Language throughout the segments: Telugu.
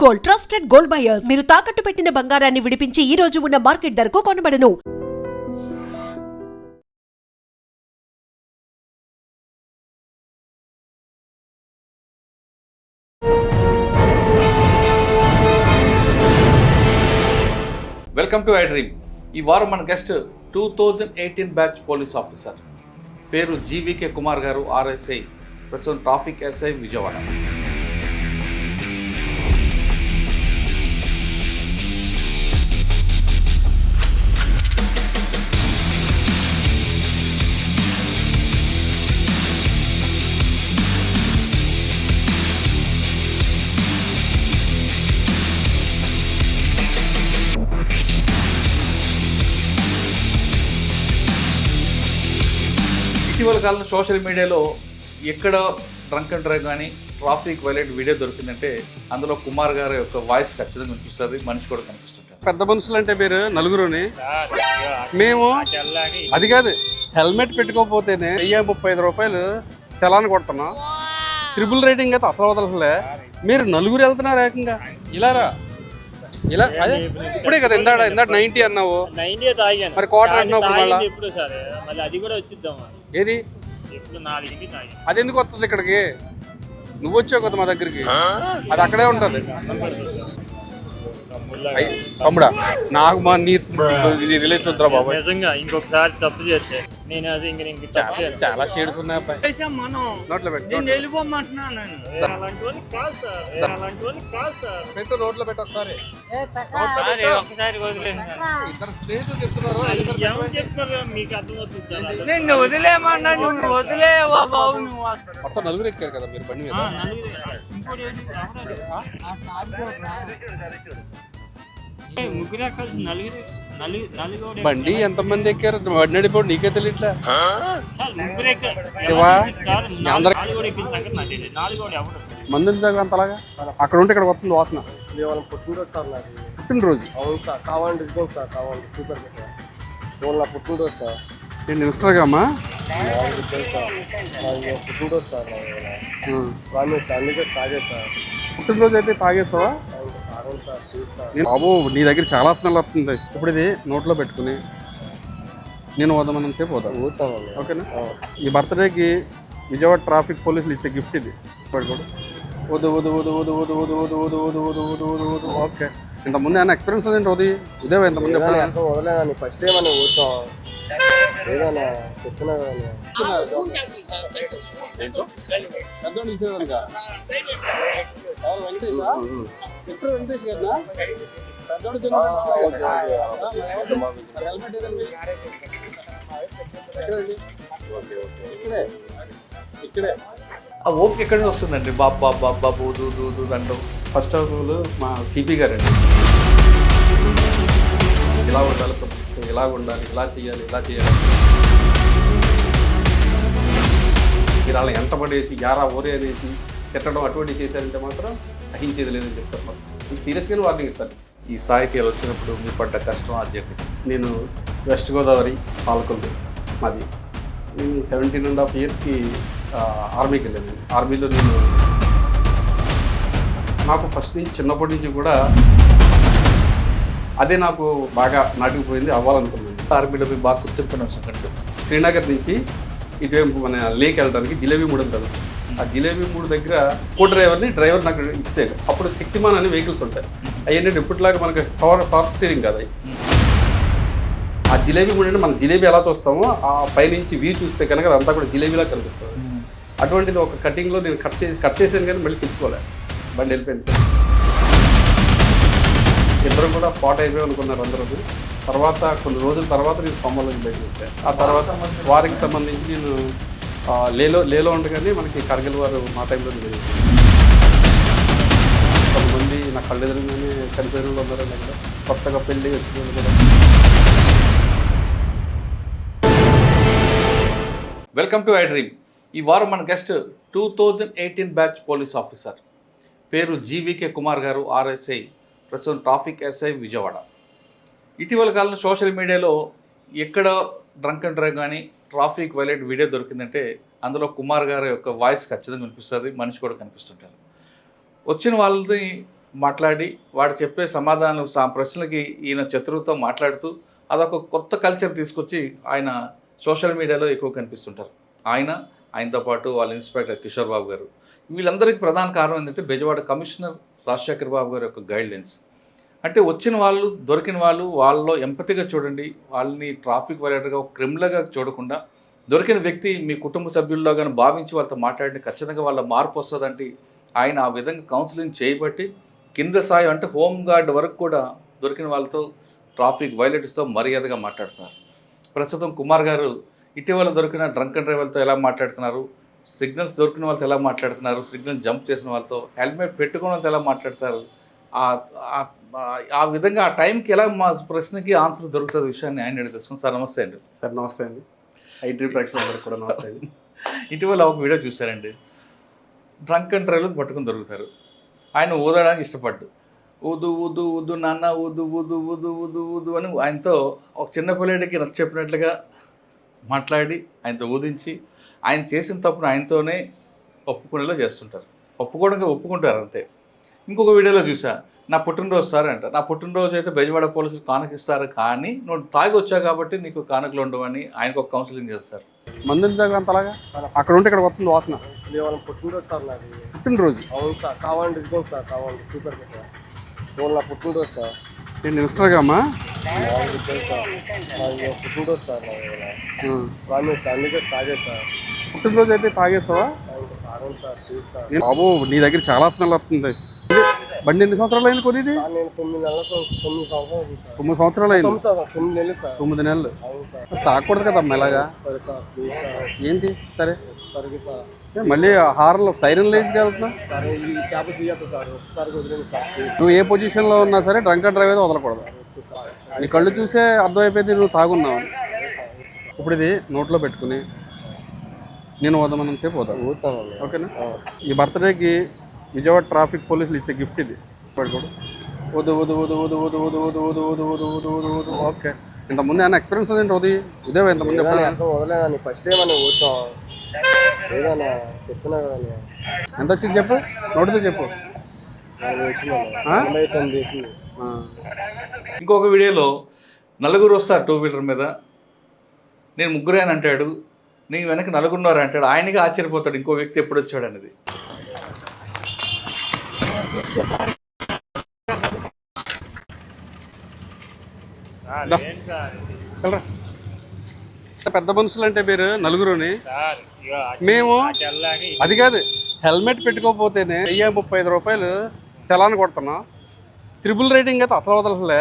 Gold, trusted gold buyers. మీరు తాకట్టు పెట్టిన బంగారాన్ని విడిపించి ఈ రోజు ఉన్న మార్కెట్ ధరకు కొనబడను. Welcome to I dream. ఈ వారం మన గెస్ట్ 2018 బ్యాచ్ పోలీస్ ఆఫీసర్, పేరు జీవీకే కుమార్ గారు, ఆర్ఎస్ఐ, ప్రస్తుతం ట్రాఫిక్ ఎస్ఐ విజయవాడ. ఇటీవల కాలంలో సోషల్ మీడియాలో ఎక్కడ డ్రంక్ అండ్ డ్రైవ్ కానీ ట్రాఫిక్ వైలెంట్ వీడియో దొరికిందంటే అందులో కుమార్ గారి యొక్క వాయిస్ ఖచ్చితంగా కనిపిస్తుంది, మనిషి కూడా కనిపిస్తుంటారు. పెద్ద మనుషులు అంటే మీరు నలుగురుని మేము అది కాదు, హెల్మెట్ పెట్టుకోకపోతేనే 1035 రూపాయలు చలాన్ కొడుతున్నాం. ట్రిపుల్ రేటింగ్ అయితే అసలు వదలలే. మీరు నలుగురు వెళ్తున్నారు ఏకంగా ఇలారా ఇలా అదే ఇప్పుడే కదా ఇందాడ 90 అన్నావు, 90 తాగాను మరి క్వార్టర్ అన్నావు. ఎప్పుడు సరే మళ్ళీ అది కూడా వచ్చిద్దాం. ఏది ఎప్పుడు 4కి తాగాను. అది ఎందుకు వస్తుంది ఇక్కడికి? నువ్వు వచ్చావు కదా మా దగ్గరికి, అది అక్కడే ఉంటుంది. తమ్ముడా నాకు మా నీ రిలేషన్ వద్దురా బాబు. నిజంగా ఇంకొకసారి తప్పు చేస్తే నేను అది ఇంక చాలా షేడ్స్ ఉన్నాయి అబ్బాయి. నోట్లో పెట్టు, పెట్టు నోట్లో పెట్టు ఒకసారి. మీకు అర్థమవుతుంది సార్. నిన్ను వదిలేమన్నా నువ్వు వదిలేవా బాబు? నువ్వు మొత్తం నలుగురు ఎక్కారు కదా మీరు బండి మీద. ముగ్గురు ఎక్కాల్సి నలుగురు బండి ఎంతమంది ఎక్కారు? బండి నడిపోడు నీకే తెలియట్లే. ముగ్గురు ఎక్కారు శివా సంగతి మంది అంతలాగా అక్కడ ఉంటే ఇక్కడ వస్తుంది వాసన. పుట్టినరోజు సార్ నాది. పుట్టినరోజు? అవును సార్, కావాలంటే ఇదిగోండి సార్, కావాలంటే సూపర్ సార్. ఫోన్ నా పుట్టినరోజు సార్. నేను ఇన్స్టాగ్రామా పుట్టినరోజు సార్ వాళ్ళు సార్, అందుకే తాగే సార్. పుట్టినరోజు అయితే తాగేస్తావా? తాగండి సార్, చూస్తాను. బాబు నీ దగ్గర చాలా స్మెల్ వస్తుంది. ఇప్పుడు ఇది నోట్లో పెట్టుకుని నేను వద్దామని సేపు వద్దాం, ఊతామండి. ఓకేనా? ఈ బర్త్డేకి విజయవాడ ట్రాఫిక్ పోలీసులు ఇచ్చే గిఫ్ట్ ఇది. పడుకోడు వద్దు వద్దు వద్దు వద్దు వద్దు వద్దు వద్దు వద్దు వద్దు వద్దు వద్దు వద్దు వద్దు. ఓకే, ఇంతకుముందు ఏమైనా ఎక్స్పీరియన్స్ ఉంది ఉదయ్? ఇంతకుముందు వదలేదని ఫస్ట్ టైం అని ఊతాం ఏదైనా చెప్తున్నా కానీ ఇక్కడే ఆ ఓపిక ఎక్కడి నుంచి వస్తుందండి? బాబా బాబా బూదు దూదు అంటాం. ఫస్ట్ ఆఫ్ ఆల్ మా సిపి గారండి, ఇలా ఉండాలి, ఇలా ఉండాలి, ఇలా చేయాలి, ఇలా చేయాలి. మీరు అలా ఎంత పడేసి యారా ఓరే అనేసి తిట్టడం అటువంటి చేశారంటే మాత్రం సహించేది లేదని చెప్తారు. సీరియస్గానే వార్నింగ్ ఇస్తారు. ఈ స్థాయికి వచ్చినప్పుడు మీ పడ్డ కష్టం అది చెప్పి. నేను వెస్ట్ గోదావరి పాలకొల్లు మాది. నేను 17.5 yearsకి ఆర్మీకి వెళ్ళాను. ఆర్మీలో నేను నాకు ఫస్ట్ నుంచి చిన్నప్పటి నుంచి కూడా అదే నాకు బాగా నాటుకుపోయింది, అవ్వాలనుకున్నాను. ఆర్మీలో మీ బాగా గుర్తింపున సంగతి. శ్రీనగర్ నుంచి ఇటువైపు మన లేక్ వెళ్ళడానికి జిలేబీ మూడు ఉంటుంది. ఆ జిలేబీ మూడు దగ్గర కో డ్రైవర్ నాకు ఇస్తాడు. అప్పుడు శక్తిమాన్ అనే వెహికల్స్ ఉంటాయి. అవి ఇప్పటిలాగా మనకి పవర్ స్టీరింగ్ కాదు. ఆ జిలేబీ మూడు అంటే మనం జిలేబీ ఎలా చూస్తామో ఆ పైనుంచి వ్యూ చూస్తే కనుక అదంతా కూడా జిలేబీలా కనిపిస్తుంది. అటువంటిది ఒక కటింగ్లో నేను కట్ చేసాను కానీ మళ్ళీ తిప్పుకోలేదు, బండి వెళ్ళిపోయింది. ఇద్దరు కూడా స్పాట్ అయిపోయి అనుకున్నారు అందరూ. తర్వాత కొన్ని రోజుల తర్వాత నేను కొమ్మలోకి బయటకు వచ్చాను. ఆ తర్వాత వారికి సంబంధించి నేను లేలో ఉండగానే మనకి కార్గిల్ వారు మా టైంలో జరిగింది. కొంతమంది నా కళ్ళెదురుగానే చనిపోయిన వాళ్ళు ఉన్నారు. దగ్గర కొత్తగా పెళ్ళి వచ్చిన వాళ్ళు కూడా. Welcome to I dream. ఈ వారం మన గెస్ట్ 2018 బ్యాచ్ పోలీస్ ఆఫీసర్, పేరు జీవీకే కుమార్ గారు, ఆర్ఎస్ఐ, ప్రస్తుతం ట్రాఫిక్ ఎస్ఐ విజయవాడ. ఇటీవల కాలంలో సోషల్ మీడియాలో ఎక్కడ డ్రంక్ అండ్ డ్రైవ్ కానీ ట్రాఫిక్ వైలెంట్ వీడియో దొరికిందంటే అందులో కుమార్ గారి యొక్క వాయిస్ ఖచ్చితంగా కనిపిస్తుంది, మనిషి కూడా కనిపిస్తుంటారు. వచ్చిన వాళ్ళని మాట్లాడి వాడు చెప్పే సమాధానం ప్రశ్నలకి ఈయన చతురుతో మాట్లాడుతూ అదొక కొత్త కల్చర్ తీసుకొచ్చి ఆయన సోషల్ మీడియాలో ఎక్కువ కనిపిస్తుంటారు. ఆయనతో పాటు వాళ్ళ ఇన్స్పెక్టర్ కిషోర్ బాబు గారు, వీళ్ళందరికీ ప్రధాన కారణం ఏంటంటే బెజవాడ కమిషనర్ రాజశేఖర్ బాబు గారి యొక్క గైడ్లైన్స్. అంటే వచ్చిన వాళ్ళు దొరికిన వాళ్ళలో ఎంపతిగా చూడండి, వాళ్ళని ట్రాఫిక్ వైలేటర్గా ఒక క్రిమినల్గా చూడకుండా దొరికిన వ్యక్తి మీ కుటుంబ సభ్యుల్లో కానీ భావించి వాళ్ళతో మాట్లాడితే ఖచ్చితంగా వాళ్ళ మార్పు వస్తుందంటే ఆయన ఆ విధంగా కౌన్సిలింగ్ చేయబట్టి కింద స్థాయి అంటే హోమ్ గార్డ్ వరకు కూడా దొరికిన వాళ్ళతో ట్రాఫిక్ వైలేటర్స్తో మర్యాదగా మాట్లాడుతున్నారు. ప్రస్తుతం కుమార్ గారు ఇటీవల దొరికిన డ్రంక్ అండ్ డ్రైవర్తో ఎలా మాట్లాడుతున్నారు, సిగ్నల్స్ దొరికిన వాళ్ళతో ఎలా మాట్లాడుతున్నారు, సిగ్నల్ జంప్ చేసిన వాళ్ళతో, హెల్మెట్ పెట్టుకున్న వాళ్ళతో ఎలా మాట్లాడతారు, ఆ విధంగా ఆ టైంకి ఎలా మా ప్రశ్నకి ఆన్సర్ దొరుకుతుంది విషయాన్ని ఆయన అడుగుతాం. సార్ నమస్తే అండి. సార్ నమస్తే అండి. ఐటీ ప్రేక్షకులందరికీ కూడా నమస్తే అండి. ఇటీవల ఒక వీడియో చూశారండి, డ్రంక్ అండ్ డ్రైవ్లు పట్టుకుని దొరుకుతారు. ఆయన ఊదడానికి ఇష్టపడ్డు, ఊదు ఊదు ఊదు నాన్న ఊదు ఊదు ఊదు ఊదు ఊదు అని ఆయనతో ఒక చిన్న పిల్లడికి నచ్చ చెప్పినట్లుగా మాట్లాడి ఆయనతో ఊదించి ఆయన చేసిన తప్పును ఆయనతోనే ఒప్పుకునేలా చేస్తుంటారు. ఒప్పుకుంటారు అంతే. ఇంకొక వీడియోలో చూసా, నా పుట్టినరోజు సార్ అంట, నా పుట్టినరోజు అయితే బెజవాడ పోలీసులు కానుకిస్తారు, కానీ నువ్వు తాగి వచ్చావు కాబట్టి నీకు కానుకలు ఉండవని ఆయనకు ఒక కౌన్సిలింగ్ చేస్తారు. మందు అంతలాగా అక్కడ ఉంటే ఇక్కడ వస్తుంది వాసన. వాళ్ళ పుట్టినరోజు సార్ నాది. పుట్టినరోజు? అవును సార్, కావాలండి ఇదిగోండి సార్, కావాలండి సూపర్ సార్. వాళ్ళు నా పుట్టినరోజు సార్. నేను ఇన్స్టాగా అమ్మా పుట్టినరోజు సార్ ప్రామిస్ సార్, అందుకే తాగే సార్. పుట్టినరోజు అయితే తాగేస్తావా? తాగండి సార్ ప్లీజ్ సార్. బాబు నీ దగ్గర చాలా స్మెల్ వస్తుంది. బండి ఎన్ని సంవత్సరాలు అయింది కొని? సార్ నేను 9 సంవత్సరాలు అయింది సార్. 9 సంవత్సరాలు అయింది. 9 నెలలు సార్. 9 నెలలు. అవును సార్. తాగకూడదు కదమ్మా ఇలాగా. సరే సార్ ప్లీజ్ సార్. ఏంటి సరే సరే సార్. మళ్ళీ హార్న్లో సైరన్ లేజ్కి వెళ్తున్నా. సరే ఈ ట్యాబ్ తీయద్దు సార్, ఒకసారి వదిలేండి సార్ ప్లీజ్. నువ్వు ఏ పొజిషన్లో ఉన్నా సరే డ్రంక్ అండ్ డ్రైవ్ అయితే వదలకూడదు. నీ కళ్ళు చూసే అర్థమైపోయింది నువ్వు తాగున్నావు. ఇప్పుడు ఇది నోట్లో పెట్టుకుని నేను వదమని సేపు పోతాను. ఓకేనా? ఈ బర్త్డేకి విజయవాడ ట్రాఫిక్ పోలీసులు ఇచ్చే గిఫ్ట్ ఇది. పడుకోడు వదు వదు వదు వదు వదు వదు వదు వదు వదు వదు వదు వదు వదు. ఓకే, ఇంతకుముందు ఏమైనా ఎక్స్పీరియన్స్ ఉంది ఇదే ఇంతకుముందు వదలేదని ఫస్ట్ టైం అని ఊరుతాం ఏదన్నా చెప్తున్నా కదా. ఎంత వచ్చింది చెప్పు, నోటితో చెప్పు. 49 వచ్చింది. ఇంకొక వీడియోలో నలుగురు వస్తారు 2 వీలర్ మీద, నేను ముగ్గురే అని అంటాడు, నీ వెనక నలుగురున్నారు అంటాడు. ఆయనగా ఆశ్చర్యపోతాడు ఇంకో వ్యక్తి ఎప్పుడు వచ్చాడు అనేది. పెద్ద మనుషులు అంటే మీరు నలుగురుని, సార్ మేము అది కాదు హెల్మెట్ పెట్టుకోకపోతేనే 35 రూపాయలు చలాన్ కొడుతున్నాం. ట్రిపుల్ రేటింగ్ అయితే అసలు వదలలే.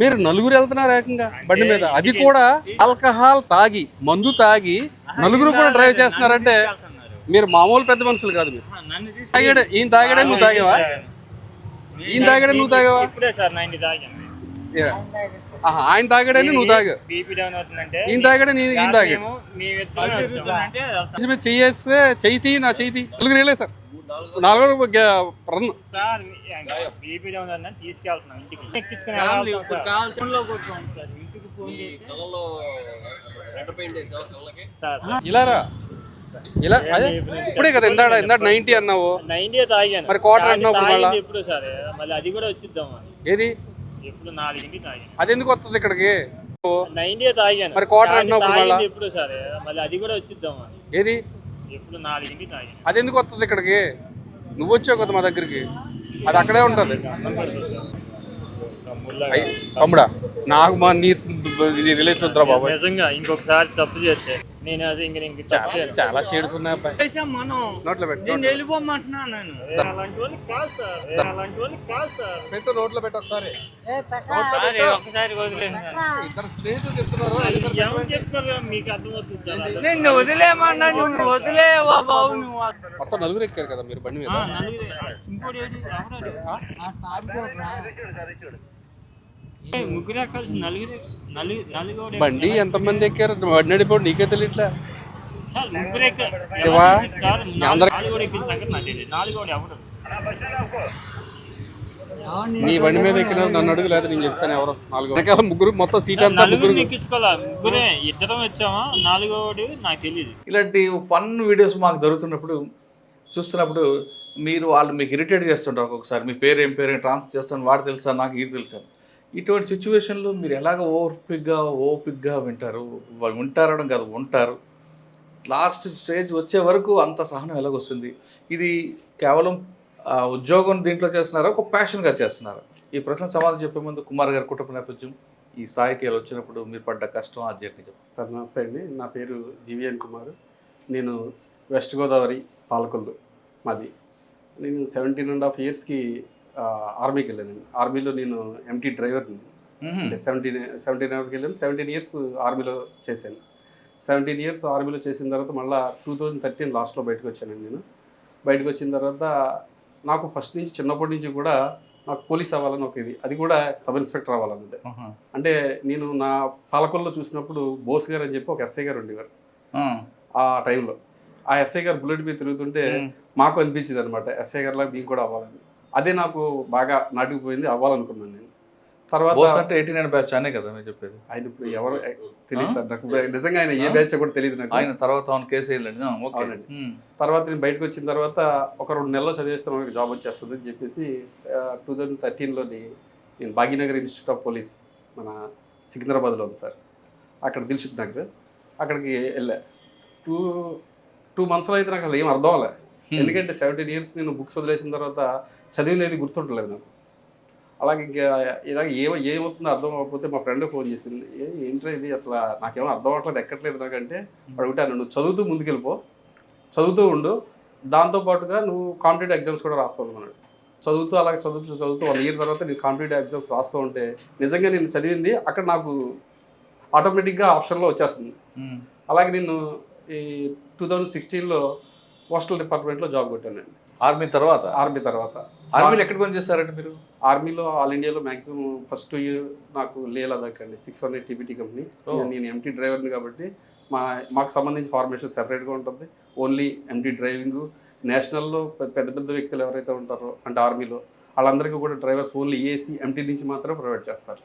మీరు నలుగురు వెళ్తున్నారు ఏకంగా బండి మీద, అది కూడా ఆల్కహాల్ తాగి మందు తాగి నలుగురు కూడా డ్రైవ్ చేస్తున్నారంటే మీరు మామూలు పెద్ద మనుషులు కాదు. మీరు తాగాడు, ఈయన తాగాడే నువ్వు తాగావా? ఈయన తాగాడే నువ్వు తాగావా? ఇప్పుడే సార్ 90 తాగాను. ఆయన తాగాడని నువ్వు తాగా, బీపీ డౌన్ అవుతుందంటే ఈయన తాగాడే ఈయన తాగాడు. చెయ్యేస్తే చెయ్యి నా చెయ్యి నలుగురు వెళ్ళే sir. 4 run sir BP down అవుతుందని తీసుకెళ్తున్నాం ఇంటికి. ఎక్కించుకుని ఇలారా ఇలా అదే ఇప్పుడే కదా ఇందాడ 90 అన్నావు. 90 తాగాను. మరి క్వార్టర్ అన్నావు మళ్ళీ. ఎప్పుడు సార్ మళ్ళీ అది కూడా వచ్చిద్దాం. ఏది ఎప్పుడు 4కి తాగాను. అది ఎందుకు వస్తుంది ఇక్కడికి? 90 తాగాను. మరి క్వార్టర్ అన్నావు మళ్ళీ. ఎప్పుడు సార్ మళ్ళీ అది కూడా వచ్చిద్దాం. ఏది ఎప్పుడు 4కి తాగాను. అది ఎందుకు వస్తుంది ఇక్కడికి? నువ్వు వచ్చావు కదా మా దగ్గరికి, అది అక్కడే ఉంటుంది. తమ్ముడా నాకు మా నీ రిలేషన్ వద్దురా బాబు. నిజంగా ఇంకొకసారి తప్పు చేస్తే నేను అది ఇంక చాలా షేడ్స్ ఉన్నాయి అబ్బాయి. మనం నోట్లో పెట్టు, నేను వెళ్ళిపోమంటున్నా. నేను అలాంటి వాళ్ళు కాదు సార్, అలాంటి వాళ్ళు కాదు సార్. పెట్టు నోట్లో పెట్టు ఒకసారి. ఒకసారి వదిలేను సార్. ఇద్దరు స్నేహితులు చెప్తున్నారు. ఏమని చెప్తారు మీకు అర్థమవుతుంది సార్. నిన్ను వదిలేమన్నా, నువ్వు వదిలేవా బాబు నువ్వు. మొత్తం నలుగురు ఎక్కారు కదా మీరు బండి మీద. ఇంకోటి ముగ్గురు ఎక్కాల్సి నలుగురు బండి ఎంతమంది ఎక్కారు? బండి నడిపోడు నీకే తెలియట్లే. సార్ ముగ్గురు ఎక్కారు శివా సార్. అందరూ 4 ఎక్కిన సంగతి నాకు తెలియదు. 4 ఎవరు నీ బండి మీద ఎక్కిన నన్ను అడుగు, లేదా నేను చెప్తాను ఎవరు. 4 ముగ్గురు మొత్తం సీట్ అంతా ముగ్గురు ఎక్కించుకోవాలా? ముగ్గురే, ఇద్దరం వచ్చామా, 4వ నాకు తెలియదు. ఇలాంటి ఫన్ వీడియోస్ మాకు దొరుకుతున్నప్పుడు చూస్తున్నప్పుడు మీరు వాళ్ళు మీకు ఇరిటేట్ చేస్తుంటారు ఒక్కొక్కసారి, మీ పేరు ఏం పేరు ట్రాన్స్ఫర్ చేస్తాను, వాడు తెలుసా నాకు ఇది తెలుసా. ఇటువంటి సిచ్యువేషన్లో మీరు ఎలాగ ఓపిక్గా వింటారు, వాళ్ళు వింటారడం కాదు ఉంటారు, లాస్ట్ స్టేజ్ వచ్చే వరకు అంత సహనం ఎలాగొస్తుంది? ఇది కేవలం ఉద్యోగం దీంట్లో చేస్తున్నారా, ఒక ప్యాషన్గా చేస్తున్నారా? ఈ ప్రశ్న సమాధానం చెప్పే ముందు కుమార్ గారి కుటుంబ నేపథ్యం, ఈ స్థాయికి వచ్చినప్పుడు మీరు పడ్డ కష్టం ఆ జర్నీ చెప్పండి. సార్ నమస్తే అండి, నా పేరు జీవీఎన్ కుమార్. నేను వెస్ట్ గోదావరి పాలకొల్లు మాది. నేను 17.5 yearsకి ఆర్మీకి వెళ్ళాను. ఆర్మీలో నేను ఎంటీ డ్రైవర్ని. అంటే 17 వెళ్ళాను. 17 years ఆర్మీలో చేశాను. 17 years ఆర్మీలో చేసిన తర్వాత మళ్ళీ 2013 లాస్ట్లో బయటకు వచ్చానండి. నేను బయటకు వచ్చిన తర్వాత నాకు ఫస్ట్ నుంచి చిన్నప్పటి నుంచి కూడా నాకు పోలీస్ అవ్వాలని ఒక ఇది, అది కూడా సబ్ ఇన్స్పెక్టర్ అవ్వాలన్నది. అంటే నేను నా పాలకొల్లో చూసినప్పుడు బోస్ గారు అని చెప్పి ఒక ఎస్ఐ గారు ఉండేవారు. ఆ టైంలో ఆ ఎస్ఐ గారు బుల్లెట్ మీద తిరుగుతుంటే మాకు అనిపించింది అనమాట, ఎస్ఐ గారిలాగా మేము కూడా అవ్వాలని. అదే నాకు బాగా నాటుకుపోయింది, అవ్వాలనుకున్నాను నేను. తర్వాత అంటే 89 బ్యాచ్ అనే కదా మీరు చెప్పేది? ఆయన ఇప్పుడు ఎవరు తెలియదు సార్ నాకు, నిజంగా ఆయన ఏ బ్యాచ్ కూడా తెలియదు నాకు. ఆయన తర్వాత కేసు వేయలేండి. తర్వాత నేను బయటకు వచ్చిన తర్వాత ఒక 2 నెలల్లో చదివేస్తే మనకి జాబ్ వచ్చేస్తుంది అని చెప్పేసి 2013లోని నేను భాగ్యనగర్ ఇన్స్టిట్యూట్ ఆఫ్ పోలీస్ మన సికింద్రాబాద్లో ఉంది సార్, అక్కడ దిల్షుక్ నగర్, అక్కడికి వెళ్ళా. 2 monthsలో అయితే నాకు అసలు ఏం అర్థం అవ్వలే. ఎందుకంటే 17 years నేను బుక్స్ వదిలేసిన తర్వాత చదివినది గుర్తుంటలేదు నాకు. అలాగే ఇంకా ఇలాగ ఏమవుతుందో అర్థం అవ్వకపోతే మా ఫ్రెండ్ ఫోన్ చేసింది, ఏంట్రా ఇది అసలు నాకేమో అర్థం అవ్వట్లేదు, ఎక్కట్లేదు నాకంటే. అడుగుతాను, నువ్వు చదువుతూ ముందుకెళ్ళిపో, చదువుతూ ఉండు, దాంతోపాటుగా నువ్వు కాంపిటేటివ్ ఎగ్జామ్స్ కూడా రాస్తావు అన్నాడు. చదువుతూ అలాగే చదువుతూ 1 year తర్వాత నేను కాంపిటేటివ్ ఎగ్జామ్స్ రాస్తూ ఉంటే నిజంగా నేను చదివింది అక్కడ నాకు ఆటోమేటిక్గా ఆప్షన్లో వచ్చేస్తుంది. అలాగే నేను ఈ 2016లో పోస్టల్ డిపార్ట్మెంట్లో జాబ్ కొట్టానండి. ఆర్మీ తర్వాత ఆర్మీలో ఎక్కడ పని చేస్తారంటే మీరు? ఆర్మీలో ఆల్ ఇండియాలో మ్యాక్సిమం ఫస్ట్ ఇయర్ నాకు లే లదాఖ్ అండి, 600 TBT కంపెనీ. నేను ఎంటీ డ్రైవర్ని కాబట్టి మాకు సంబంధించి ఫార్మేషన్ సెపరేట్గా ఉంటుంది. Only empty driving. నేషనల్లో పెద్ద వ్యక్తులు ఎవరైతే ఉంటారో అంటే ఆర్మీలో వాళ్ళందరికీ కూడా డ్రైవర్స్ ఓన్లీ ఏసీ ఎంటీ నుంచి మాత్రమే ప్రొవైడ్ చేస్తారు.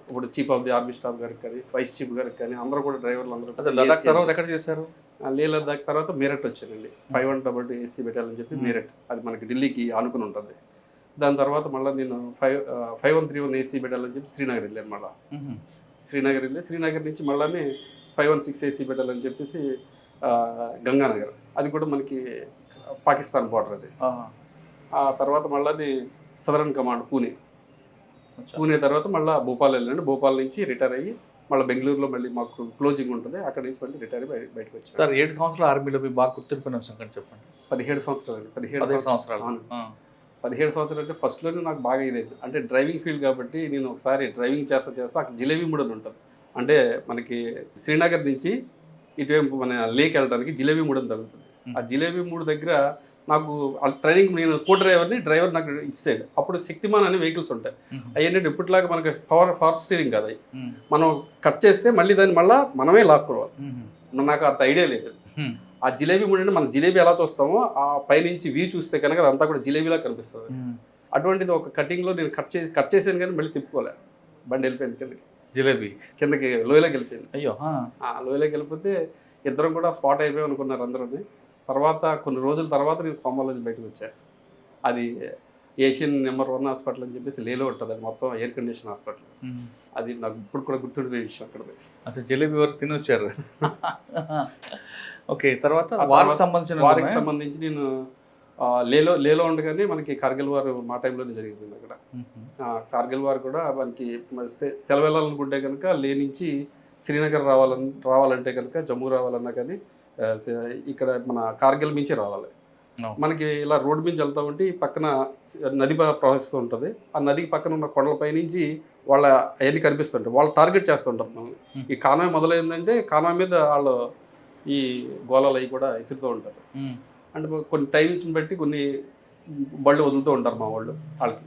ఇప్పుడు chief of the army staff గారికి కానీ వైస్ చీఫ్ గారికి కానీ అందరూ కూడా డ్రైవర్లు అందరూ. లదాఖ్ తర్వాత ఎక్కడ చేశారు? లే లదాఖ్ తర్వాత మీరట్ వచ్చానండి. 512 AC పెట్టాలని చెప్పి మీరట్, అది మనకి ఢిల్లీకి ఆనుకుని ఉంటుంది. దాని తర్వాత మళ్ళీ నేను 5131 AC పెట్టాలని చెప్పి శ్రీనగర్ వెళ్ళాను. మళ్ళీ శ్రీనగర్ నుంచి మళ్ళీ 516 AC పెట్టాలని చెప్పేసి గంగానగర్, అది కూడా మనకి పాకిస్తాన్ బార్డర్ అది. ఆ తర్వాత మళ్ళీ సదరన్ కమాండ్ పూణే తర్వాత మళ్ళీ భోపాల్ వెళ్ళండి. భోపాల్ నుంచి రిటైర్ అయ్యి మళ్ళీ బెంగళూరులో మళ్ళీ మాకు క్లోజింగ్ ఉంటుంది, అక్కడ నుంచి మళ్ళీ రిటైర్ అయ్యి బయటకు వచ్చాను. సార్ 7 సంవత్సరాలు ఆర్మీలో మీ బాగా గుర్తుండిపోయిన సంగతి చెప్పండి. 17 సంవత్సరాలు. 17 సంవత్సరాలు. 17 సంవత్సరాలు అంటే ఫస్ట్లోనే నాకు బాగా ఇదైంది. అంటే డ్రైవింగ్ ఫీల్డ్ కాబట్టి నేను ఒకసారి డ్రైవింగ్ చేస్తా అక్కడ జిలేబీ మూడ్ అని ఉంటుంది. అంటే మనకి శ్రీనగర్ నుంచి ఇటువైపు మన లేక్ వెళ్ళడానికి జిలేబీ మూడ్ అని తగ్గుతుంది. ఆ జిలేబీ మూడ్ దగ్గర నాకు ట్రైనింగ్, నేను డ్రైవర్ నాకు ఇచ్చాడు. అప్పుడు శక్తిమాన్ అనే వెహికల్స్ ఉంటాయి. అయ్యంటే ఇప్పటిలాగా మనకి పవర్ స్టీరింగ్ కదా, మనం కట్ చేస్తే మళ్ళీ దాన్ని మనమే లాక్కోవాలి. నాకు అంత ఐడియా లేదు. ఆ జిలేబీ మూడు అంటే మనం జిలేబీ ఎలా చూస్తామో ఆ పైనుంచి వ్యూ చూస్తే కనుక అదంతా కూడా జిలేబీలా కనిపిస్తుంది. అటువంటిది ఒక కటింగ్లో నేను కట్ చేసాను కానీ మళ్ళీ తిప్పుకోలే, బండి వెళ్ళిపోయింది కిందకి. జిలేబీ కిందకి లోయలోకి వెళ్ళిపోయింది. అయ్యో. లోయలోకి వెళ్ళిపోతే ఇద్దరం కూడా స్పాట్ అయిపోయాం అనుకున్నారు అందరూ. తర్వాత కొన్ని రోజుల తర్వాత నేను కొమ్మల నుంచి బయటకు వచ్చాను. అది ఏషియన్ నెంబర్ 1 హాస్పిటల్ అని చెప్పేసి లేలో ఉంటుంది, అది మొత్తం ఎయిర్ కండిషన్ హాస్పిటల్. అది నాకు ఇప్పుడు కూడా గుర్తుండిపోయే విషయం అక్కడ. అసలు జిలేబీ వరకు తిని వచ్చారు. ఓకే, తర్వాత వారికి సంబంధించి నేను లేలో ఉండగానే మనకి కార్గిల్ వార్ మా టైంలోనే జరిగింది అక్కడ. కార్గిల్ వార్ కూడా మనకి సెలవు వెళ్ళాలనుకుంటే కనుక లే నుంచి శ్రీనగర్ రావాలంటే కనుక జమ్మూ రావాలన్నా కానీ ఇక్కడ మన కార్గిల్ మించి రావాలి. మనకి ఇలా రోడ్డు మించి వెళ్తా ఉంటే పక్కన నది ప్రవహిస్తూ ఉంటుంది. ఆ నదికి పక్కన ఉన్న కొండలపై నుంచి వాళ్ళ అవన్నీ కనిపిస్తుంటాయి. వాళ్ళు టార్గెట్ చేస్తుంటారు మనల్ని. ఈ కాన్వాయ్ మొదలైందంటే కాన్వాయ్ మీద వాళ్ళు ఈ గోళాలు అవి కూడా ఇసురుతూ ఉంటారు. అంటే కొన్ని టైమ్స్ని బట్టి కొన్ని బళ్ళు వదులుతూ ఉంటారు మా వాళ్ళు వాళ్ళకి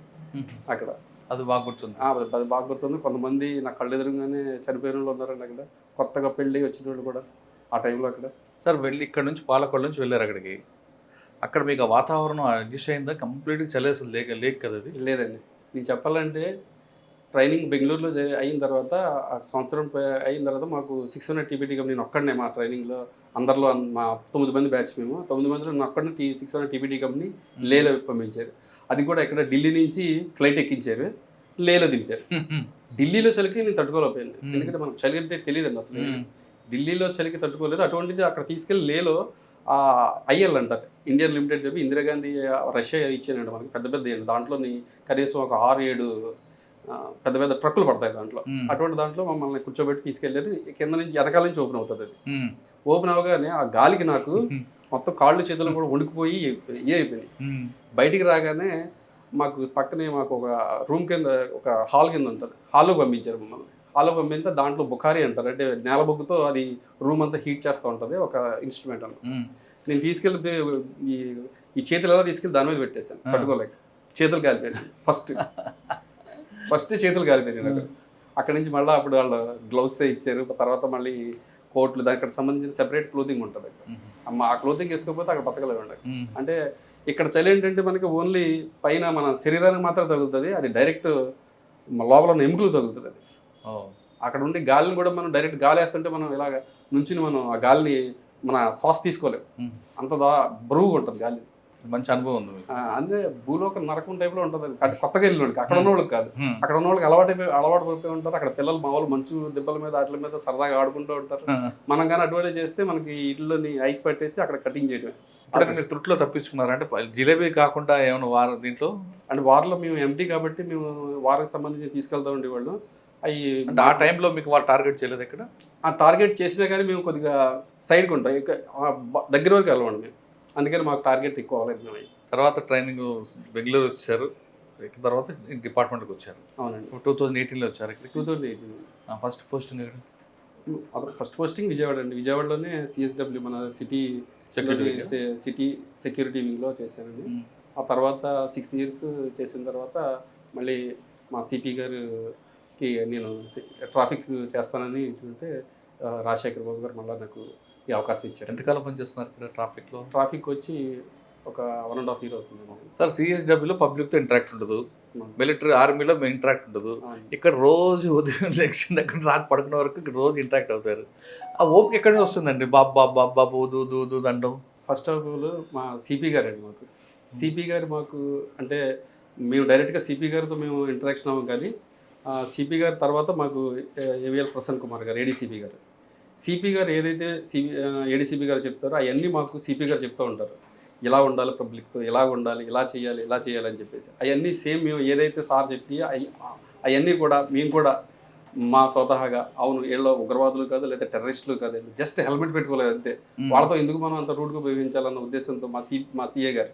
అక్కడ. అది బాగా గుర్తుంది. అది బాగా గుర్తుంది. కొంతమంది నా కళ్ళు ఎదురుగానే చనిపోయిన వాళ్ళు ఉన్నారండి అక్కడ, కొత్తగా పెళ్ళి వచ్చిన వాళ్ళు కూడా ఆ టైంలో అక్కడ. సార్ వెళ్ళి ఇక్కడ నుంచి పాలకొల్లు నుంచి వెళ్ళారు అక్కడికి. అక్కడ మీకు వాతావరణం అడ్జస్ట్ అయిందా? కంప్లీట్గా చలేస్తుంది లేక్ కదా అది? లేదండి, నేను చెప్పాలంటే ట్రైనింగ్ బెంగళూరులో అయిన తర్వాత ఆ సంవత్సరం అయిన తర్వాత మాకు 600 టీపీటీ కంపెనీ నేను ఒక్కడనే మా ట్రైనింగ్లో అందరిలో మా 9 మంది బ్యాచ్ మేము 9 మందిలో నేను ఒక్కడనే 600 టీపీటీ కంపెనీ లేలో పంపించారు. అది కూడా ఇక్కడ ఢిల్లీ నుంచి ఫ్లైట్ ఎక్కించారు, లేలో దింపారు. ఢిల్లీలో చలికి నేను తట్టుకోలేకపోయాను, ఎందుకంటే మనకు చలి అంటే తెలియదండి అసలు. ఢిల్లీలో చలికి తట్టుకోలేదు, అటువంటిది అక్కడ తీసుకెళ్ళి లేలో ఐఎల్ అంటారు, ఇండియన్ లిమిటెడ్ చెప్పి ఇందిరాగాంధీ రష్యా ఇచ్చానండి మనకి పెద్ద పెద్ద ఏంటి దాంట్లోని కనీసం ఒక 6-7 పెద్ద పెద్ద ట్రక్కులు పడతాయి దాంట్లో. అటువంటి దాంట్లో మమ్మల్ని కూర్చోబెట్టి తీసుకెళ్ళారు. కింద నుంచి వెనకాల నుంచి ఓపెన్ అవుతుంది. అది ఓపెన్ అవగానే ఆ గాలికి నాకు మొత్తం కాళ్ళు చేతులు కూడా వణికిపోయి అయిపోయినాయి. బయటికి రాగానే మాకు పక్కనే మాకు ఒక రూమ్ కింద ఒక హాల్ కింద ఉంటుంది, హాల్లో పంపించారు మమ్మల్ని. హాల్లో పంపితే దాంట్లో బుఖారీ అంటారు, అంటే నేల బొగ్గుతో అది రూమ్ అంతా హీట్ చేస్తూ ఉంటుంది ఒక ఇన్స్ట్రుమెంట్ అన్న. నేను తీసుకెళ్ళి ఈ చేతులు ఎలా తీసుకెళ్ళి దాని మీద పెట్టేశాను, పట్టుకోలేక చేతులు కాలిపోయాను. ఫస్ట్ చేతులు కాలిపోయాయి నాకు. అక్కడి నుంచి మళ్ళీ అప్పుడు వాళ్ళు గ్లౌస్ ఇచ్చారు, తర్వాత మళ్ళీ కోట్లు, దానికి సంబంధించిన సెపరేట్ క్లోతింగ్ ఉంటుంది అక్కడ. ఆ క్లోతింగ్ వేసుకోకపోతే అక్కడ బతకలేవండి. అంటే ఇక్కడ చలి ఏంటంటే మనకి ఓన్లీ పైన మన శరీరానికి మాత్రం తగులుతుంది, అది డైరెక్ట్ లోపల ఉన్న ఎముకలు తగులుతుంది. అది అక్కడ ఉండి గాలిని కూడా మనం డైరెక్ట్ గాలి వేస్తుంటే మనం ఇలాగ నుంచి మనం ఆ గాలిని మన శ్వాస తీసుకోలేము, అంత బరువుగా ఉంటుంది గాలి. మంచి అనుభవం ఉంది. అంటే భూలోక నరకం టైప్లో ఉంటుంది. కొత్తగా వెళ్ళినోడికి, అక్కడ ఉన్న వాళ్ళకి కాదు, అక్కడ ఉన్న వాళ్ళకి అలవాటు పడిపోయి ఉంటారు. అక్కడ పిల్లలు మామూలు మంచు దిబ్బల మీద వాటి మీద సరదాగా ఆడుకుంటూ ఉంటారు. మనం కానీ అటువంటి చేస్తే మనకి ఇళ్ళని ఐస్ పట్టేసి అక్కడ కటింగ్ చేయడమే. అంటే మీరు త్రుట్లో తప్పించుకున్నారు అంటే జిలేబీ కాకుండా ఏమైనా వారు దీంట్లో అంటే వారిలో మేము ఎంటీ కాబట్టి మేము వారికి సంబంధించి తీసుకెళ్తా ఉండేవాళ్ళు. అవి అంటే ఆ టైంలో మీకు వాళ్ళు టార్గెట్ చేయలేదు ఎక్కడ? ఆ టార్గెట్ చేసినా కానీ మేము కొద్దిగా సైడ్కి ఉంటాం, దగ్గర వరకు వెళ్ళమండి మేము, అందుకని మాకు టార్గెట్ ఎక్కువ అవ్వలేదు మేము. తర్వాత ట్రైనింగ్ బెంగళూరు వచ్చారు, తర్వాత డిపార్ట్మెంట్కి వచ్చారు. అవునండి, 2018లో వచ్చారు ఇక్కడ. 2018 ఫస్ట్ పోస్టింగ్ ఎక్కడ? ఫస్ట్ పోస్టింగ్ విజయవాడ అండి. విజయవాడలోనే సిఎస్డబ్ల్యూ మన సిటీ సెక్యూరిటీ వింగ్లో చేశానండి. ఆ తర్వాత 6 years చేసిన తర్వాత మళ్ళీ మా సిపి గారికి నేను ట్రాఫిక్ చేస్తానని చూస్తే రాజశేఖర్ బాబు గారు మళ్ళీ నాకు ఈ అవకాశం ఇచ్చారు. ఎంతకాలం పనిచేస్తున్నారు ఇక్కడ ట్రాఫిక్లో? ట్రాఫిక్ వచ్చి ఒక 1.5 years అవుతుంది సార్. సిఎస్డబ్ల్యూలో పబ్లిక్తో ఇంటరాక్ట్ ఉండదు, మిలిటరీ ఆర్మీలో ఇంటరాక్ట్ ఉండదు. ఇక్కడ రోజు ఉదయం లెక్షన్ దగ్గర రాత్రి పడుకున్న వరకు రోజు ఇంటరాక్ట్ అవుతారు. ఆ ఓపిక ఎక్కడి నుంచి వస్తుందండి? బాబు దూ దండం. ఫస్ట్ ఆఫ్ ఆల్ మా సిపి గారు అండి, మాకు సిపి గారు మాకు అంటే మేము డైరెక్ట్గా సిపి గారితో మేము ఇంటరాక్షన్ అవ్వం, కానీ సిపి గారి తర్వాత మాకు ఏవిఎల్ ప్రసన్న కుమార్ గారు ఏడీసీపీ గారు, సిపి గారు ఏదైతే ఏడీసీపీ గారు చెప్తారో అవన్నీ మాకు సిపి గారు చెప్తూ ఉంటారు. ఇలా ఉండాలి, పబ్లిక్తో ఇలా ఉండాలి, ఇలా చేయాలి అని చెప్పేసి అవన్నీ సేమ్ మేము ఏదైతే సార్ చెప్పి అవన్నీ కూడా మేము కూడా మా స్వతహాగా అవును వీళ్ళు ఉగ్రవాదులు కాదు లేదా టెర్రరిస్టులు కాదు, జస్ట్ హెల్మెట్ పెట్టుకోలేదు అంతే, వాళ్ళతో ఎందుకు మనం అంత రూట్గా ఉపయోగించాలన్న ఉద్దేశంతో మా సిఏ గారు,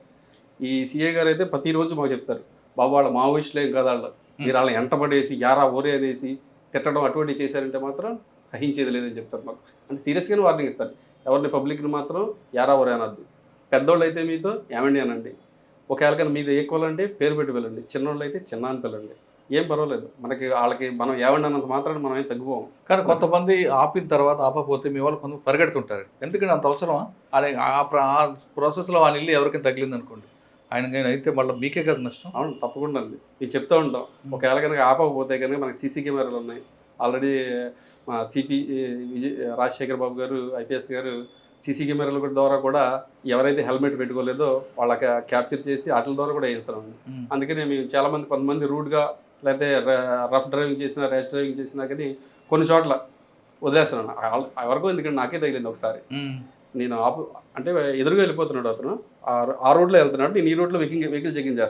ఈ సిఏ గారు అయితే ప్రతిరోజు మాకు చెప్తారు, బాబు వాళ్ళ మావోయిస్టులు ఏం కాదు, వాళ్ళు మీరు వాళ్ళని ఎంటపడేసి యారా ఓరే అనేసి తిట్టడం అటువంటివి చేశారంటే మాత్రం సహించేది లేదని చెప్తారు మాకు. అంటే సీరియస్గానే వార్నింగ్ ఇస్తారు, ఎవరిని పబ్లిక్ని మాత్రం యారా ఓరే అనద్దు, పెద్దోళ్ళు అయితే మీతో ఏమండి అనండి, ఒకవేళ కానీ మీద ఈక్వల్ అంటే పేరు పెట్టి వెళ్ళండి, చిన్నోళ్ళు అయితే చిన్న అని పిల్లండి, ఏం పర్వాలేదు, వాళ్ళకి మనం ఏమండి అన్నంత మాత్రాన్ని మనం ఏం తగ్గిపోము. కానీ కొంతమంది ఆపిన తర్వాత ఆపకపోతే మీ వాళ్ళు కొంత పరిగెడుతుంటారు, ఎందుకంటే అంత అవసరమా? ఆ ప్రాసెస్లో వాళ్ళ ఇల్లు ఎవరికైనా తగిలింది అనుకోండి, ఆయన అయితే మళ్ళీ మీకే కదా నష్టం. అవును, తప్పకుండా అండి, మేము చెప్తూ ఉంటాం, ఒకవేళ కనుక ఆపకపోతే కనుక మనకి సీసీ కెమెరాలు ఉన్నాయి ఆల్రెడీ. మా సిపి రాజశేఖర్ బాబు గారు ఐపీఎస్ గారు సీసీ కెమెరాల ద్వారా కూడా ఎవరైతే హెల్మెట్ పెట్టుకోలేదో వాళ్ళకి క్యాప్చర్ చేసి వాటి ద్వారా కూడా వేస్తాం. అందుకని మేము చాలామంది కొంతమంది రూడ్గా లేకపోతే రఫ్ డ్రైవింగ్ చేసినా ర్యాష్ డ్రైవింగ్ చేసినా కానీ కొన్ని చోట్ల వదిలేస్తున్నాను ఎవరికో, ఎందుకంటే నాకే తగిలింది ఒకసారి. నేను అంటే ఎదురుగా వెళ్ళిపోతున్నాడు అతను, ఆ రోడ్లో వెళ్తున్నాడు, నేను ఈ రోడ్లో వెహికల్ చెకింగ్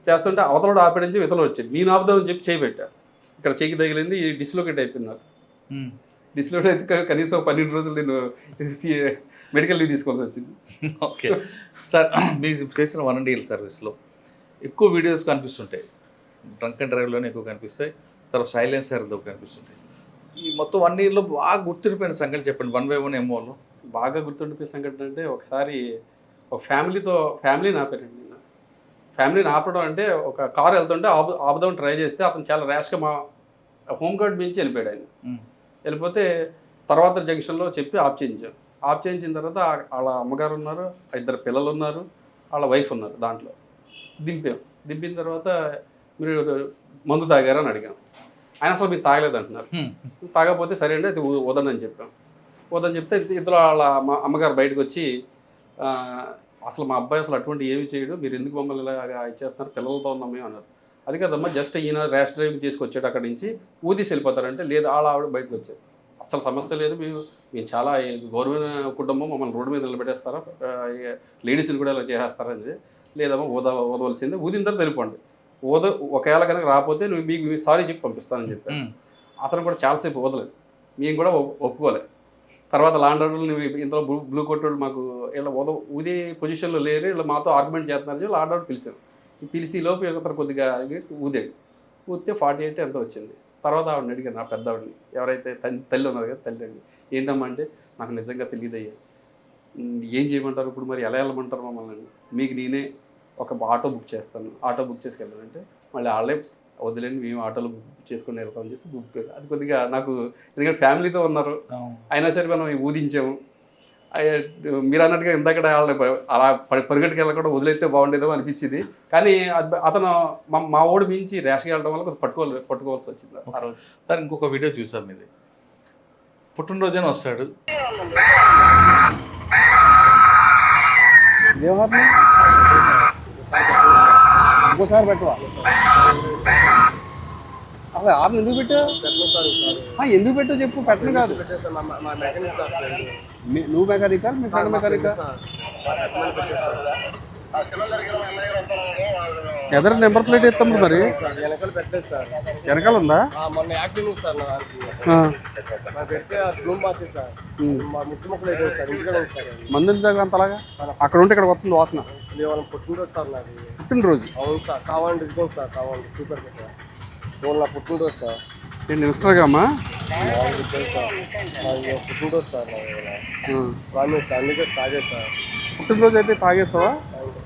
చేస్తుంటే అవతల ఆపేడించి ఇతలో వచ్చాడు, నేను ఆపుదామని చెప్పి చేయి పెట్టా, ఇక్కడ చెయ్యి తగిలింది, డిస్లోకేట్ అయిపోయింది నాకు. డిస్లోకేట్ అయితే కనీసం 12 రోజులు నేను మెడికల్ లీవ్ తీసుకోవాల్సి వచ్చింది. ఓకే సార్, మీరు చేసిన 1 year సర్వీస్లో ఎక్కువ వీడియోస్ కనిపిస్తుంటాయి, డ్రంక్ అండ్ డ్రైవ్లోనే ఎక్కువ కనిపిస్తాయి, తర్వాత సైలెన్సర్లో కనిపిస్తుంటాయి. ఈ మొత్తం 1 yearలో బాగా గుర్తుండిపోయిన సంగతి చెప్పండి, 1 by 1 ఏమోలో బాగా గుర్తుండిపోయే సంఘటన అంటే ఒకసారి ఒక ఫ్యామిలీని ఆపారండి. నేను ఫ్యామిలీని ఆపడం అంటే ఒక కారు వెళ్తుంటే ఆపుదాం ట్రై చేస్తే అతను చాలా ర్యాష్గా మా హోమ్ గార్డ్ మించి వెళ్ళిపోయాడు. ఆయన వెళ్ళిపోతే తర్వాత జంక్షన్లో చెప్పి ఆఫ్ చేయించిన తర్వాత వాళ్ళ అమ్మగారు ఉన్నారు, 2 పిల్లలు ఉన్నారు, వాళ్ళ వైఫ్ ఉన్నారు, దాంట్లో దింపిన తర్వాత మీరు మందు తాగారా అని అడిగాం. ఆయన అసలు మీరు తాగలేదు అంటున్నారు. తాగకపోతే సరే అండి అది వదలని చెప్పాం. వదని చెప్తే ఇద్దరు వాళ్ళ మా అమ్మగారు బయటకు వచ్చి అసలు మా అబ్బాయి అసలు అటువంటి ఏమి చేయడు, మీరు ఎందుకు మమ్మల్ని ఇలా ఇచ్చేస్తున్నారు, పిల్లలతో ఉన్నాం మేము అన్నారు. అది కదమ్మా, జస్ట్ ఈయన ర్యాష్ డ్రైవింగ్ చేసుకొచ్చాడు అక్కడి నుంచి, ఊదీసి వెళ్ళిపోతారంటే లేదు ఆవిడ బయటకు వచ్చారు. అసలు సమస్య లేదు, మేము చాలా గౌరవమైన కుటుంబం, మమ్మల్ని రోడ్డు మీద నిలబెట్టేస్తారా, లేడీస్ని కూడా ఇలా చేసేస్తారని. లేదమ్మా ఊదవలసిందే, ఊదిన తర్వాత వెళ్ళిపోండి, ఒకవేళ కనుక రాకపోతే మీకు సారీ చెప్పి పంపిస్తానని చెప్పాను. అతను కూడా చాలాసేపు ఊదలేదు, మేము కూడా ఒప్పుకోలేదు. తర్వాత లాండ్ ఆర్డర్లు ఇంతలో బ్లూ కొట్టోళ్ళు మాకు ఇలా ఊదే పొజిషన్లో లేరు, ఇలా మాతో ఆర్గ్యుమెంట్ చేస్తున్నారు. లాండ్ ఆర్డర్ పిలిచారు, పిలిచి లోపు ఇతను కొద్దిగా ఊదాడు. ఊదితే 48 ఎంతో వచ్చింది. తర్వాత ఆవిడని అడిగాను, నా పెద్ద ఆవిడని, ఎవరైతే తల్లి ఉన్నారు కదా, తల్లి అండి, ఏంటమ్మా అంటే నాకు నిజంగా తెలియదయ్యా, ఏం చేయమంటారు ఇప్పుడు, మరి ఎలా వెళ్ళమంటారు మమ్మల్ని, మీకు నేనే ఒక ఆటో బుక్ చేస్తాను, ఆటో బుక్ చేసుకెళ్ళానంటే మళ్ళీ వాళ్ళే వదిలేండి మేము ఆటోలో బుక్ చేసుకుని వెళ్తామని చేసి బుక్. అది కొద్దిగా నాకు, ఎందుకంటే ఫ్యామిలీతో ఉన్నారు, అయినా సరే మనం ఊదించాము. మీరు అన్నట్టుగా ఇందాక వాళ్ళని అలా పరిగెట్టుకు వెళ్ళకుండా వదిలేస్తే బాగుండేదో అనిపించింది. కానీ అతను మా ఓడి మించి ర్యాష్గా వెళ్ళడం వల్ల కొద్దిగా పట్టుకోవాల్సి వచ్చింది ఆ రోజు. సార్ ఇంకొక వీడియో చూసాం మీది, పుట్టినరోజున వస్తాడు, ఇంకోసారి పెట్టవా అసలు ఆరు ఎందుకు పెట్టావు, ఎందుకు పెట్టావు చెప్పు, పెట్టను కాదు. నువ్వు మెకానికా, మీ ఫ్రెండ్ మెకానికా? ఎదర నెంబర్ ప్లేట్ ఎత్తాము మరి, వెనకాల పెట్టలేదు సార్. వెనకాల ఉందా? మొన్న యాక్సిడెంట్ సార్ నాకు పెడితే రూమ్ మార్చేది సార్, మా ముట్టు మొక్కలు అయిపోయింది సార్, ఇంటిలో సార్. మందు ఎందుకు అంతలాగా అక్కడ ఉంటే ఇక్కడ వస్తుంది వాసన? వాళ్ళని పుట్టినరోజు సార్ నాది. పుట్టినరోజు? అవును సార్, కావాలండి ఇదిగోండి సార్, కావాలండి సూపర్ సార్, నా పుట్టినరోజు సార్. నేను ఇన్స్టాగా అమ్మా పుట్టినరోజు సార్ ప్రామిస్ సార్, అందుకే తాగే సార్. పుట్టినరోజు అయితే తాగేస్తావా?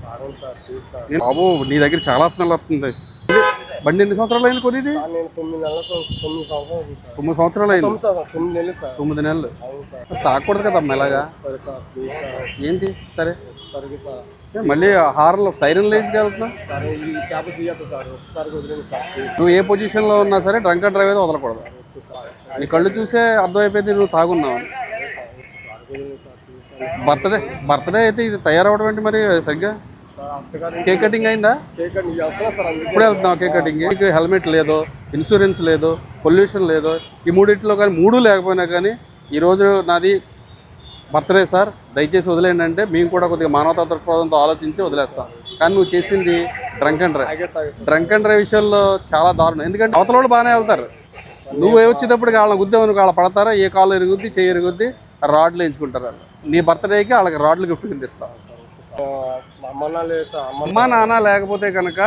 తాగండి సార్ ప్లీజ్ సార్. బాబు నీ దగ్గర చాలా స్మెల్ వస్తుంది. బండి ఎన్ని సంవత్సరాలు అయింది కొద్ది? నేను 9 సంవత్సరాలు అయింది సార్. 9 సంవత్సరాలు అయింది? 9 నెలలు సార్. 9 నెలలు? అవును సార్. తాగకూడదు కదమ్మా ఇలాగా. సరే సార్ ప్లీజ్ సార్. ఏంటి సరే సరే సార్, మళ్ళీ హార్న్లో సైరన్ లేచి వెళ్తున్నా? సరే ఈ క్యాబ్ తీయద్దు సార్, ఒకసారి వదిలేండి సార్ ప్లీజ్. నువ్వు ఏ పొజిషన్లో ఉన్నా సరే డ్రంక్ అండ్ డ్రైవ్ అయితే వదలకూడదు. నీ కళ్ళు చూసే అర్థమైపోయింది నువ్వు తాగున్నావు. బర్త్డే అయితే ఇది తయారవడం ఏంటి మరి సరిగ్గా? కేక్ కటింగ్ అయిందా? ఇప్పుడు వెళ్తున్నావు కేక్ కటింగ్? నీకు హెల్మెట్ లేదు, ఇన్సూరెన్స్ లేదు, పొల్యూషన్ లేదు, ఈ మూడింటిలో కానీ 3 లేకపోయినా కానీ ఈరోజు నాది బర్త్డే సార్ దయచేసి వదిలేండి అంటే మేము కూడా కొద్దిగా మానవతా దృక్పథంతో ఆలోచించి వదిలేస్తాం. కానీ నువ్వు చేసింది డ్రంక్ అండ్ డ్రైవ్ విషయంలో చాలా దారుణం. ఎందుకంటే అవతల వాళ్ళు బాగానే వెళ్తారు, నువ్వు వచ్చేటప్పటికి వాళ్ళని గుద్దేమనుకో వాళ్ళ పడతారా, ఏ కాలు ఎరుగుద్ది చేయి ఎరుగుద్ది, రాడ్లు ఎంచుకుంటారు. నీ బర్త్డేకి వాళ్ళకి రాడ్లు గిఫ్ట్ కింద ఇస్తావు. అమ్మ నాన్న లేకపోతే కనుక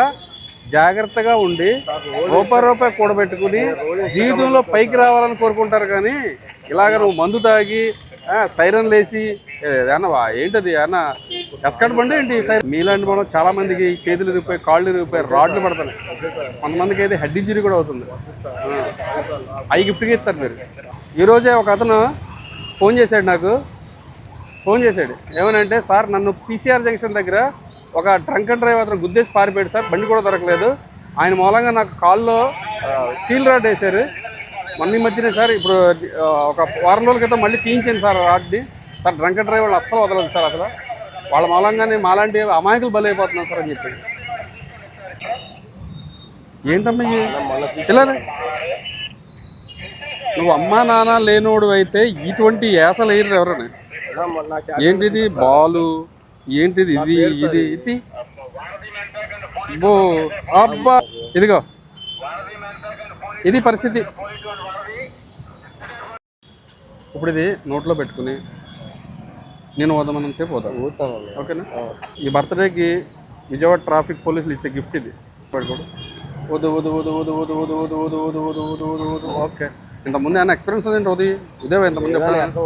జాగ్రత్తగా ఉండి రూపాయి కూడబెట్టుకుని జీవితంలో పైకి రావాలని కోరుకుంటారు. కానీ ఇలాగ నువ్వు మందు తాగి సైరన్ లేసి ఏమన్నా ఏంటది ఏమన్నా ఎస్కట్ బండి ఏంటి? మీలాంటి మనం చాలా మందికి చేతులు ఇరిగిపోయి కాళ్ళు ఇరిగిపోయి రాడ్లు పడతాయి, కొంతమందికి అయితే హెడ్ ఇంజరీ కూడా అవుతుంది. అవి గిఫ్ట్గా ఇస్తారు మీరు. ఈరోజే ఒక అతను ఫోన్ చేశాడు ఏమనంటే, సార్ నన్ను PCR జంక్షన్ దగ్గర ఒక డ్రంక్ అండ్ డ్రైవ్ అతను గుద్దేసి పారిపోయాడు సార్, బండి కూడా దొరకలేదు, ఆయన మూలంగా నాకు కాల్లో స్టీల్ రాడ్ వేశారు, మొన్న మధ్యనే సార్ ఇప్పుడు ఒక వారం రోజుల క్రితం మళ్ళీ తీయించాను సార్ రాడ్ని. సార్ డ్రంక్ అండ్ డ్రైవ్ వాళ్ళు అస్సలు వదలదు సార్, అసలు వాళ్ళ మూలంగానే మాలాంటి అమాయకులు బలైపోతున్నాం సార్ అని చెప్పి. ఏంటమ్మా ఇలా నువ్వు అమ్మా నాన్న లేనోడు అయితే ఇటువంటి ఏసలు వేయరు ఎవరని. ఏంటిది బాలు, ఏంటిది ఇది ఇది ఇది బో అబ్బా, ఇదిగో ఇది పరిస్థితి. ఇప్పుడు ఇది నోట్లో పెట్టుకుని నేను వదమనం సేపు పోతాను, ఓకేనా? ఈ బర్త్డేకి విజయవాడ ట్రాఫిక్ పోలీసులు ఇచ్చే గిఫ్ట్ ఇది. వదు వదు వదు వదు వదు వదు వదు వదు వదు వదు వదు వదు వదు. ఓకే, ఇంతకుముందు ఏమైనా ఎక్స్పీరియన్స్ ఉంది ఉదయ్? ఇదే ఇంతకుముందు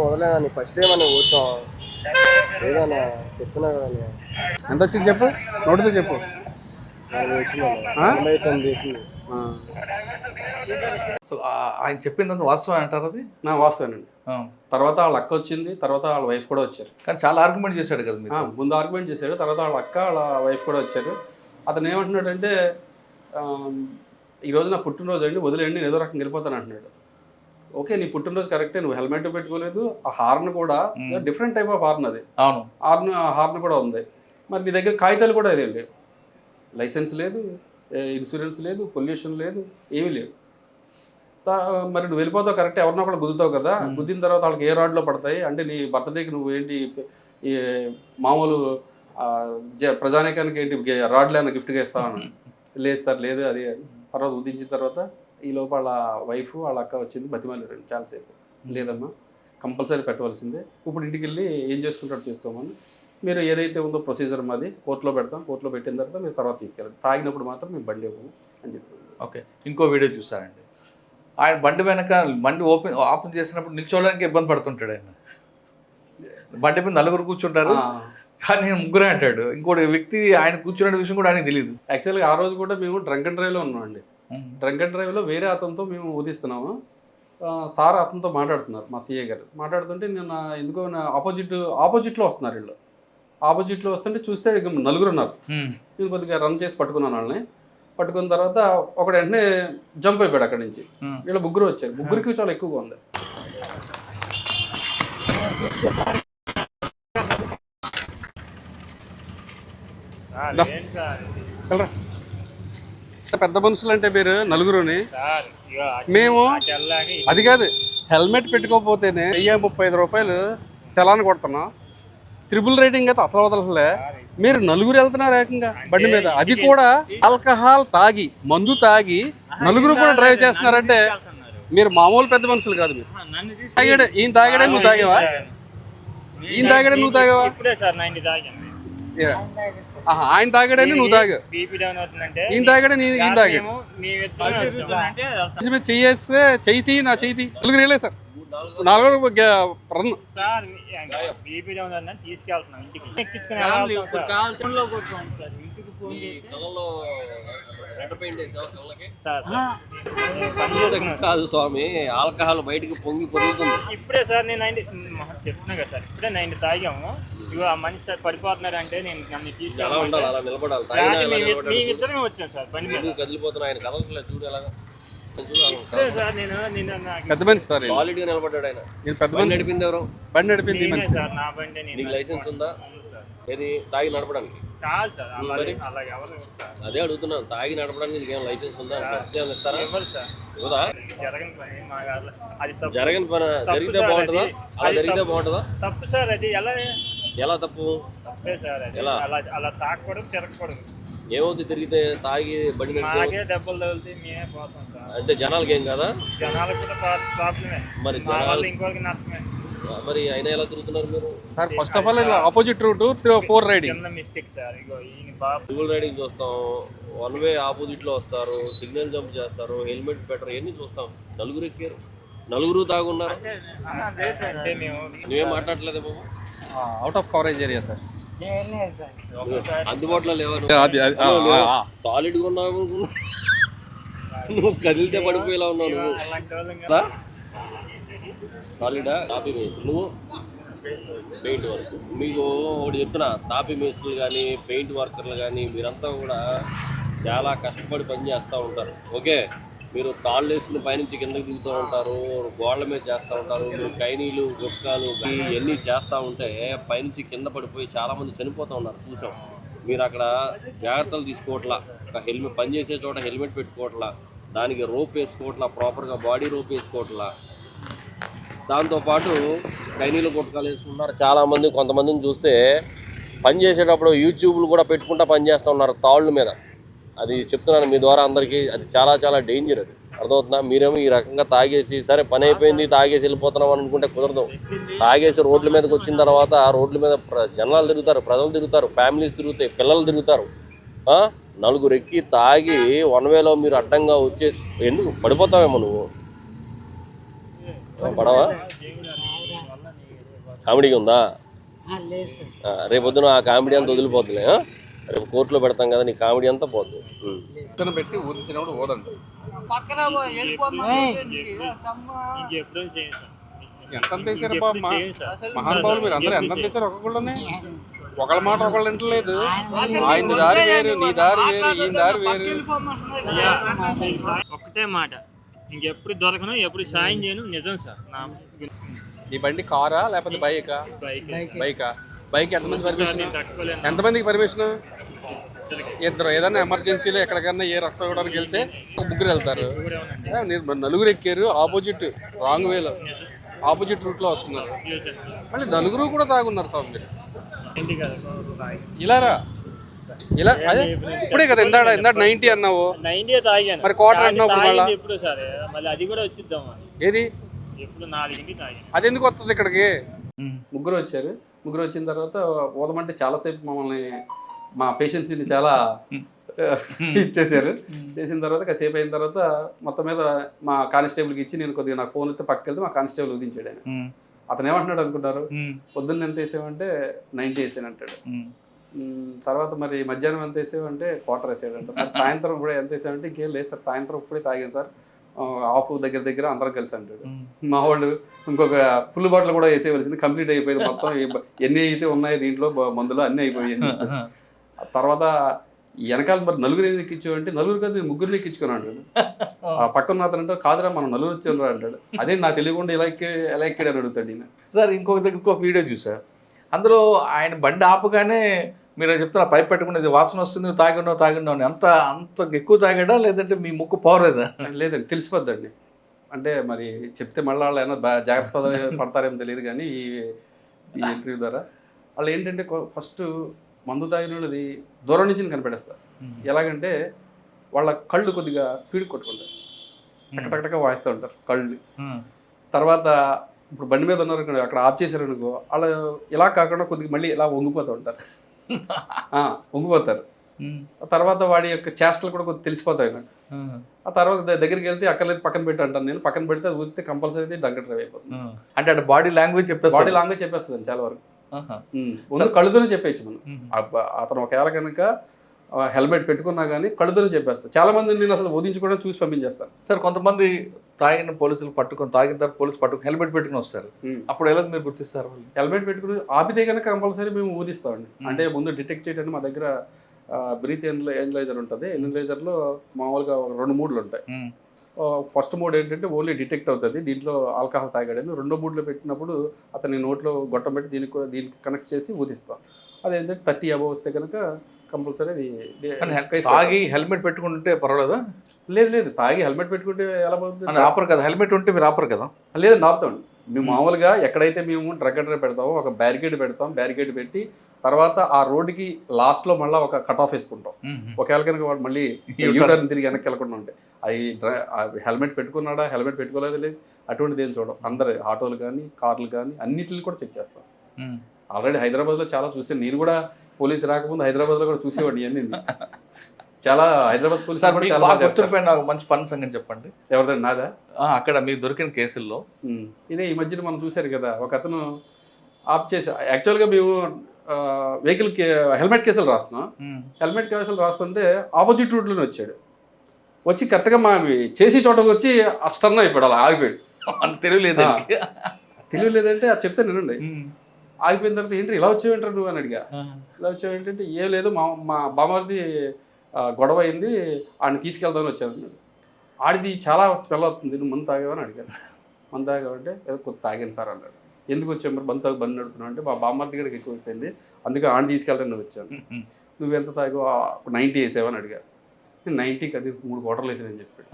వదలేదని ఫస్ట్ టైం అని ఊరుతాం ఏదన్నా చెప్తున్నా కదా. ఎంత వచ్చింది చెప్పు, నోటితో చెప్పు. 49 సో ఆయన చెప్పిందంతా వాస్తవం అంటారు? అది నా వాస్తవేనండి. తర్వాత వాళ్ళ అక్క వచ్చింది, తర్వాత వాళ్ళ వైఫ్ కూడా వచ్చారు. కానీ చాలా ఆర్గ్యుమెంట్ చేశాడు కదా మీరు. ముందు ఆర్గ్యుమెంట్ చేశాడు, తర్వాత వాళ్ళ అక్క వాళ్ళ వైఫ్ కూడా వచ్చారు. అతను ఏమంటున్నాడంటే ఈరోజు నా పుట్టినరోజు అండి వదిలేండి నేను ఏదో రకంగా వెళ్ళిపోతాను అంటున్నాడు. ఓకే, నీ పుట్టినరోజు కరెక్టే, నువ్వు హెల్మెట్ పెట్టుకోలేదు, ఆ హార్న్ కూడా డిఫరెంట్ టైప్ ఆఫ్ హార్న్, అది అవును హార్న్ కూడా ఉంది. మరి నీ దగ్గర కాగితాలు కూడా లేవు, లైసెన్స్ లేదు, ఇన్సూరెన్స్ లేదు, పొల్యూషన్ లేదు, ఏమీ లేదు. మరి నువ్వు వెళ్ళిపోతావు కరెక్ట్, ఎవరినో కూడా గుద్దుతావు కదా, గుద్దిన తర్వాత వాళ్ళకి ఏ రాడ్లో పడతాయి అంటే నీ బర్త్డేకి నువ్వు ఏంటి ఈ మామూలు ప్రజానికానికి ఏంటి రాడ్లు ఏమైనా గిఫ్ట్గా ఇస్తావని. లేదు సార్ లేదు అది. తర్వాత ఉద్దించిన తర్వాత ఈ లోపల వాళ్ళ వైఫ్ వాళ్ళ అక్క వచ్చింది, బతిమాలేరండి చాలాసేపు. లేదమ్మా కంపల్సరీ పెట్టవలసిందే, ఇప్పుడు ఇంటికి వెళ్ళి ఏం చేసుకుంటాడు చేసుకోమని, మీరు ఏదైతే ఉందో ప్రొసీజర్ మాది కోర్టులో పెడతాం, కోర్టులో పెట్టిన తర్వాత మీరు తర్వాత తీసుకెళ్ళండి, తాగినప్పుడు మాత్రం మేము బండి ఇవ్వము అని చెప్పి. ఓకే, ఇంకో వీడియో చూసానండి, ఆయన బండి వెనక బండి ఓపెన్ చేసినప్పుడు నిల్చోవడానికి ఇబ్బంది పడుతుంటాడు. ఆయన బండి మీద నలుగురు కూర్చుంటారు కానీ నేను ముగ్గురే అంటాడు. ఇంకోటి వ్యక్తి ఆయన కూర్చున్న విషయం కూడా ఆయనకు తెలియదు. యాక్చువల్గా ఆ రోజు కూడా మేము డ్రంక్ అండ్ డ్రైవ్లో ఉన్నామండి. డ్రంక్ అండ్ డ్రైవ్లో వేరే అతనితో మేము ఊదిస్తున్నాము. సార్ అతనితో మాట్లాడుతున్నారు, మా సిఏ గారు మాట్లాడుతుంటే నేను ఎందుకో ఆపోజిట్లో వస్తున్నారు వీళ్ళు. ఆపోజిట్లో వస్తుంటే చూస్తే నలుగురు ఉన్నారు. నేను కొద్దిగా రన్ చేసి పట్టుకున్నాను వాళ్ళని. పట్టుకున్న తర్వాత ఒకడు వెంటనే జంప్ అయిపోయాడు అక్కడి నుంచి. వీళ్ళు ముగ్గురు వచ్చారు, ముగ్గురికి చాలా ఎక్కువగా ఉంది. పెద్ద మనుషులు అంటే మీరు నలుగురుని, మేము అది కాదు హెల్మెట్ పెట్టుకోకపోతేనే 1035 రూపాయలు చలాన్ కొడుతున్నాం. ట్రిపుల్ రైడింగ్ అయితే అసలు వదలలే. మీరు నలుగురు వెళ్తున్నారు ఏకంగా బండి మీద, అది కూడా ఆల్కహాల్ తాగి మందు తాగి నలుగురు కూడా డ్రైవ్ చేస్తున్నారంటే మీరు మామూలు పెద్ద మనుషులు కాదు. మీరు తాగాడు, ఈయన తాగాడే నువ్వు తాగావా? ఈయన తాగాడే నువ్వు తాగావా? ఆయన తాగాడని నువ్వు తాగా, ఈయన తాగాడే ఈయన తాగాడు. చెయ్యేస్తే చెయ్యి నా చెయ్యి నలుగురు వెళ్ళే సార్, నలుగురు రన్ తీసుకెళ్తున్నాం ఇంటికి కాదు స్వామి, ఆల్కహాల్ బయటికి పొంగి పొరుగుతుంది. ఇప్పుడే సార్ నేను చెప్తున్నా కదా సార్, ఇప్పుడే 90 తాగాము. ఇగో ఆ మనిషి సార్ పడిపోతున్నారు అంటే నేను నన్ను తీసుకెళ్ళాలి, అలా నిలబడాలి. మేమిద్దరమే వచ్చాం సార్ బండి మీద. కదిలిపోతున్నా ఆయన కదలట్లేదు, చూడు ఎలాగా. సార్ నేను పెద్ద మనిషి సార్, సాలిడ్ గా నిలబడ్డాడు ఆయన. పెద్ద బండి నడిపింది ఎవరు? బండి నడిపింది సార్, నా బండి. నీకు లైసెన్స్ ఉందా? ఏది తాగి నడపడానికి? కాదు సార్, అలాగే ఎవరు సార్. అదే అడుగుతున్నాను, తాగి నడపడానికి నీకు ఏం లైసెన్స్ ఉందా? ఇస్తారా? ఇవ్వరు సార్. ఇవ్వదా? జరగని పని అది తప్పు. జరగని పని జరిగితే బాగుంటుందా? అలా జరిగితే బాగుంటుందా? తప్పు సార్, అది ఎలా తప్పు? తప్పే సార్, అది అలా తాకూడదు, తిరగకూడదు. ఏమవుతుంది తిరిగితే? తాగి బండి మాకే దెబ్బలు తగిలితే మేమే పోతాం సార్. అంటే జనాలకి ఏం కదా? జనాలకు కూడా ప్రాబ్లమే, మరి ఇంకోరికి నష్టమే. మరి అయినా ఎలా తిరుగుతున్నారు మీరు sir? First of all opposite route 4 riding, చిన్న మిస్టేక్ సార్. ఇగో ఈయన బాబు ట్రిపుల్ రైడింగ్ చూస్తాం, వన్ వే ఆపోజిట్ లో వస్తారు, సిగ్నల్ జంప్ చేస్తారు, హెల్మెట్ పెట్టరు, ఇవన్నీ చూస్తాం. నలుగురు ఎక్కారు, నలుగురు తాగున్నారు. అంటే మేము నువ్వేం మాట్లాడలేదు బాబు? Out of coverage area sir, అందుబాటులో లేవా? సాలిడ్ గా ఉన్నావు, నువ్వు కదిలితే పడిపోయేలా ఉన్నావు. నువ్వు సాలిడా? తాపీ మేస్త్రి, నువ్వు పెయింట్ వర్క్. మీకు ఒకటి చెప్తున్నా, తాపీ మేస్త్రులు కానీ పెయింట్ వర్కర్లు కానీ మీరంతా కూడా చాలా కష్టపడి పని చేస్తూ ఉంటారు. ఓకే, మీరు తాళ్ళు వేసుకుని పైనుంచి కిందకి దిగుతూ ఉంటారు, గోడల మీద చేస్తూ ఉంటారు, మీరు కైనీలు గుట్కాలు ఇవన్నీ చేస్తూ ఉంటే పైనుంచి కింద పడిపోయి చాలామంది చనిపోతూ ఉన్నారు, చూసాం. మీరు అక్కడ జాగ్రత్తలు తీసుకోవట్లా, ఒక హెల్మెట్ పని చేసే చోట హెల్మెట్ పెట్టుకోవట్లా, దానికి రోప్ వేసుకోవట్లా, ప్రాపర్గా బాడీ రోప్ వేసుకోవట్లా. దాంతోపాటు కైనీలు గుట్కాలు వేసుకుంటున్నారు చాలామంది. కొంతమందిని చూస్తే పని చేసేటప్పుడు యూట్యూబ్లు కూడా పెట్టుకుంటా పని చేస్తూ ఉన్నారు తాళ్ళ మీద. అది చెప్తున్నాను మీ ద్వారా అందరికీ, అది చాలా చాలా డేంజర్. అది అర్థమవుతుందా? మీరేమో ఈ రకంగా తాగేసి సరే పని అయిపోయింది తాగేసి వెళ్ళిపోతున్నాం అని అనుకుంటే కుదరదు. తాగేసి రోడ్ల మీదకి వచ్చిన తర్వాత రోడ్ల మీద జనాలు తిరుగుతారు, ప్రజలు తిరుగుతారు, ఫ్యామిలీస్ తిరుగుతాయి, పిల్లలు తిరుగుతారు. నలుగురు ఎక్కి తాగి వన్ వేలో మీరు అడ్డంగా వచ్చే ఎందుకు పడిపోతావేమో నువ్వు? పడవా? కామెడీగా ఉందా? రేపొద్దున ఆ కామెడీ అంతా వదిలిపోతుంది. రేపు కోర్టులో పెడతాం కదా, నీ కామెడీ అంతా పోద్ది. పెట్టి ఊదించినప్పుడు ఓదండి. ఎంత వేసారు బాబు మహానుభావులు, మీరు అందరూ ఎంత వేసారు ఒక్కొక్కళ్ళనే? ఒకళ్ళ మాట ఒకళ్ళు వింటలేదు. ఆయన దారి వేరు, నీ దారి వేరు, ఈయన దారి వేరు. అయ్యా, మీకు ఒక్కటే మాట, ఇంకెప్పుడు దొరకను, ఎప్పుడు సాయం చేయను. నిజం సార్. నా ఈ బండి కారా లేకపోతే బైకా? బైకా. బైక్ ఎంతమంది పర్మిషన్? తట్టుకోలేను. ఎంతమందికి పర్మిషన్? ఇద్దరు. ఏదైనా ఎమర్జెన్సీలో ఎక్కడికన్నా ఏ రక్తం ఇవ్వడానికి వెళ్తే ముగ్గురు వెళ్తారు. నలుగురు ఎక్కారు, ఆపోజిట్ రాంగ్ వేలో ఆపోజిట్ రూట్లో వస్తున్నారు. మళ్ళీ నలుగురు కూడా తాగున్నారు స్వామి. ఇలారా ఇలా అదే ఇప్పుడే కదా ఇందాడ 90 అన్నావు, 90 తాగాను. మరి క్వార్టర్ అన్నావు మళ్ళీ. ఎప్పుడు సార్ మళ్ళీ అది కూడా వచ్చిద్దామా? ఏది ఎప్పుడు 4కి తాగాను. అది ఎందుకు వస్తుంది ఇక్కడికి? ముగ్గురు వచ్చారు. ముగ్గురు వచ్చిన తర్వాత పోదామంటే చాలాసేపు మమ్మల్ని మా పేషెంట్స్ని చాలా ఇచ్చేసారు. చేసిన తర్వాత కాసేపు అయిన తర్వాత మొత్తం మీద మా కానిస్టేబుల్కి ఇచ్చి నేను కొద్దిగా నాకు ఫోన్ అయితే పక్కకి వెళ్తే మా కానిస్టేబుల్ వదిలించాడు. ఆయన అతను ఏమంటున్నాడు అనుకుంటారు, పొద్దున్న ఎంత వేసామంటే 90 వేసాను అంటాడు. తర్వాత మరి మధ్యాహ్నం ఎంత వేసామంటే క్వార్టర్ వేసాడంట. మరి సాయంత్రం కూడా ఎంత వేసామంటే ఇంకేం లేదు సార్, సాయంత్రం ఇప్పుడే తాగాను సార్, ఆఫ్ దగ్గర అందరం కలిసి అంటాడు. మా వాళ్ళు ఇంకొక ఫుల్ బాటిల్ కూడా వేసేవలసింది, కంప్లీట్ అయిపోయింది మొత్తం. ఎన్ని అయితే ఉన్నాయి దీంట్లో మందులు అన్నీ అయిపోయాయి. తర్వాత వెనకాల మరి నలుగురు ఏది ఎక్కించావు అంటే, నలుగురు కాదు నేను ముగ్గురిని ఎక్కించుకుని అంటాడు. ఆ పక్కన అతను అంటే, కాదురా మనం నలుగురు వచ్చాను అంటాడు. అదే నాకు తెలియకుండా ఎలా ఎక్కాడని అడుగుతాడు ఈయన. సార్ ఇంకొక వీడియో చూసా, అందులో ఆయన బండి ఆపగానే మీరు చెప్తున్న పైప్ పెట్టుకునేది వాసన వస్తుంది, తాగిండో అని. అంత ఎక్కువ తాగాడా లేదంటే మీ ముక్కు పోరేదా? లేదండి, తెలిసిపోద్దండి. అంటే మరి చెప్తే మళ్ళీ వాళ్ళు ఏమైనా జాగ్రత్త పడతారేమో తెలియదు, కానీ ఈ ఇంటర్వ్యూ ద్వారా వాళ్ళు ఏంటంటే ఫస్ట్ మందు తాగిన వాళ్ళది దూరం నుంచి కనిపెడేస్తారు. ఎలాగంటే వాళ్ళ కళ్ళు కొద్దిగా స్పీడ్ కొట్టుకుంటారు, టకటకటక వాయిస్తూ ఉంటారు కళ్ళు. తర్వాత ఇప్పుడు బండి మీద ఉన్నారు అక్కడ ఆఫ్ చేశారు అనుకో, వాళ్ళు ఇలా కాకుండా కొద్దిగా మళ్ళీ ఇలా వంగిపోతూ ఉంటారు. వంగిపోతారు. తర్వాత వాడి యొక్క చేష్టలు కూడా కొద్దిగా తెలిసిపోతాయి నాకు. ఆ తర్వాత దగ్గరికి వెళ్తే అక్కర్లేదు పక్కన పెట్టి అంటాను నేను. పక్కన పెడితే అది ఊరితే కంపల్సరీ డంక డ్రైవ్ అయిపోతుంది. అంటే అటు బాడీ లాంగ్వేజ్ చెప్పేస్తుంది చాలా వరకు. ముందు కళ్ళుతోనే చెప్పేయచ్చు మనం. అతను ఒకవేళ కనుక హెల్మెట్ పెట్టుకున్నా కానీ కళ్ళుతోనే చెప్పేస్తాను. చాలా మంది నేను అసలు వదిలించుకోవడం చూసి పంపించేస్తాను. సార్ కొంతమంది తాగిన పోలీసులు తాగిన తర్వాత పోలీసు హెల్మెట్ పెట్టుకుని వస్తారు, అప్పుడు ఎలా మీరు గుర్తిస్తారు? హెల్మెట్ పెట్టుకుని ఆపితే కనుక కంపల్సరీ మేము ఊదిస్తామండి. అంటే ముందు డిటెక్ట్ చేయడానికి మా దగ్గర బ్రీత్ ఎనలైజర్ ఉంటుంది. ఎనలైజర్లో మామూలుగా 2 మోడ్లు ఉంటాయి. ఫస్ట్ మోడ్ ఏంటంటే ఓన్లీ డిటెక్ట్ అవుతుంది, దీంట్లో ఆల్కహాల్ తాగాడని. రెండో మోడ్లో పెట్టినప్పుడు అతని నోట్లో గొట్టం పెట్టి దీనికి కనెక్ట్ చేసి ఊదిస్తాం. అదేంటంటే 30 అబవ్ వస్తే కనుక కంపల్సరీ తాగి హెల్మెట్ పెట్టుకుంటే పర్వాలేదా? లేదు, తాగి హెల్మెట్ పెట్టుకుంటే ఎలా పోతుంది? ఆపరు కదా, హెల్మెట్ ఉంటే మీరు ఆపరు కదా? లేదు, ఆపుతామండి. మేము మామూలుగా ఎక్కడైతే మేము డ్రగ్ అండ్ డ్రైవ్ పెడతామో ఒక బ్యారికేడ్ పెడతాం. బ్యారికేడ్ పెట్టి తర్వాత ఆ రోడ్డుకి లాస్ట్లో మళ్ళీ ఒక కట్ ఆఫ్ వేసుకుంటాం. ఒకవేళ కనుక వాడు మళ్ళీ యూటర్న్ తిరిగి వెనక్కి వెళ్ళకుండా ఉంటాయి. అది హెల్మెట్ పెట్టుకున్నాడా హెల్మెట్ పెట్టుకోలేదు లేదు అటువంటిది ఏం చూడం. అందరు ఆటోలు కానీ కార్లు కానీ అన్నిటిని కూడా చెక్ చేస్తాం. ఆల్రెడీ హైదరాబాద్లో చాలా చూసాను నేను కూడా. పోలీసు రాకముందు హైదరాబాద్లో కూడా చూసేవాడిని అన్నీ. చాలా హైదరాబాద్ పోలీసు నాకు మంచి ఫన్ సంగతి చెప్పండి. ఎవరిదండి? నాదా? అక్కడ మీకు దొరికిన కేసుల్లో ఇదే ఈ మధ్యన మనం చూశారు కదా, ఒక అతను ఆఫ్ చేసి యాక్చువల్గా మేము వెహికల్కి హెల్మెట్ కేసులు రాస్తున్నాం. హెల్మెట్ కేసులు రాస్తుంటే ఆపోజిట్ రూట్లోనే వచ్చాడు. వచ్చి కరెక్ట్గా మా చేసి చోటకు వచ్చి స్టన్ అయిపోయాడు. అలా ఆగిపోయాడు. తెలియలేదంటే అది చెప్తే నేనండి. ఆగిపోయిన తర్వాత ఏంటి ఇలా వచ్చావేంటారు నువ్వు అని అడిగా. ఇలా వచ్చావేంటంటే ఏం లేదు మా బామ్మది గొడవ అయింది, ఆడిని తీసుకెళ్దామని వచ్చాను. ఆడిది చాలా స్మెల్ అవుతుంది, నువ్వు మందు తాగావని అడిగాను. మందు తాగావంటే ఏదో కొద్ది తాగాను సార్ అన్నాడు. ఎందుకు వచ్చావు మరి బండి నడుపుతున్నావు అంటే, మా బామ్మది కూడా ఎక్కువ అయిపోయింది అందుకే ఆడిని తీసుకెళ్ళాలని వచ్చాను. నువ్వు ఎంత తాగావు? 90 వేసావని అడిగాను. నేను 90 అది 3 క్వార్టర్లు వేసానని చెప్పాడు.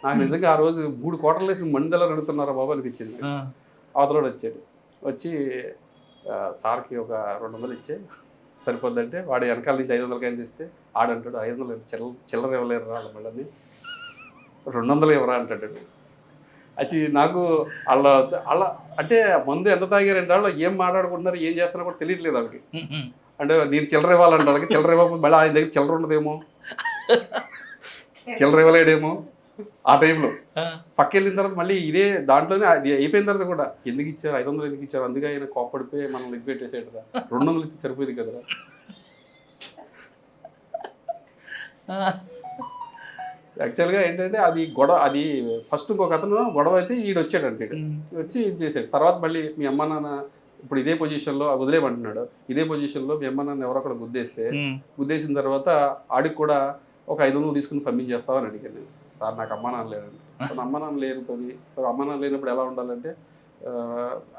నాకు నిజంగా ఆ రోజు 3 క్వార్టర్లు వేసి మందిలా నడుపుతున్నారా బాబు అనిపించింది. అవతలోడు వచ్చాడు. వచ్చి సార్కి ఒక 200 ఇచ్చే సరిపోద్దంటే వాడు వెనకాల నుంచి 500 కాయలు తీస్తే ఆడంటాడు 500 చిల్లర ఇవ్వలేరు రా మళ్ళీ 200 ఇవ్వరా అంటాడు. అది నాకు అలా అంటే మందు ఎంత తాగారంటే వాళ్ళు ఏం మాట్లాడుకుంటున్నారు ఏం చేస్తున్నా కూడా తెలియట్లేదు వాళ్ళకి. అంటే నేను చిల్లర ఇవ్వాలంటే వాళ్ళకి చిల్లర ఇవ్వకపోతే మళ్ళీ ఆయన దగ్గర చిల్లర ఉండదేమో, చిల్లర ఇవ్వలేడేమో. ఆ టైంలో పక్క వెళ్ళిన తర్వాత మళ్ళీ ఇదే దాంట్లోనే అయిపోయిన తర్వాత కూడా ఎందుకు ఇచ్చారు 500 ఎందుకు ఇచ్చారు, అందుకే ఆయన కోప్పడిపోయి మనం లెగ్ పెట్టేసేటరా 200 ఇస్తే సరిపోయింది కదరా. యాక్చువల్గా ఏంటంటే అది ఫస్ట్ ఇంకొక అతను గొడవ అయితే ఈడు వచ్చాడంటే వచ్చి ఇది చేశాడు. తర్వాత మళ్ళీ మీ అమ్మ నాన్న ఇప్పుడు ఇదే పొజిషన్లో వదిలేయమంటున్నాడు, ఇదే పొజిషన్లో మీ అమ్మ నన్ను ఎవరో ఒకటి గుద్దేసిన తర్వాత ఆడికి కూడా ఒక 500 తీసుకుని పంపించేస్తామని అడిగాను నేను. సార్ నాకు అమ్మ నాన్న లేరండి. అమ్మ నాన్న లేరు పని, అమ్మ నాన్న లేనప్పుడు ఎలా ఉండాలంటే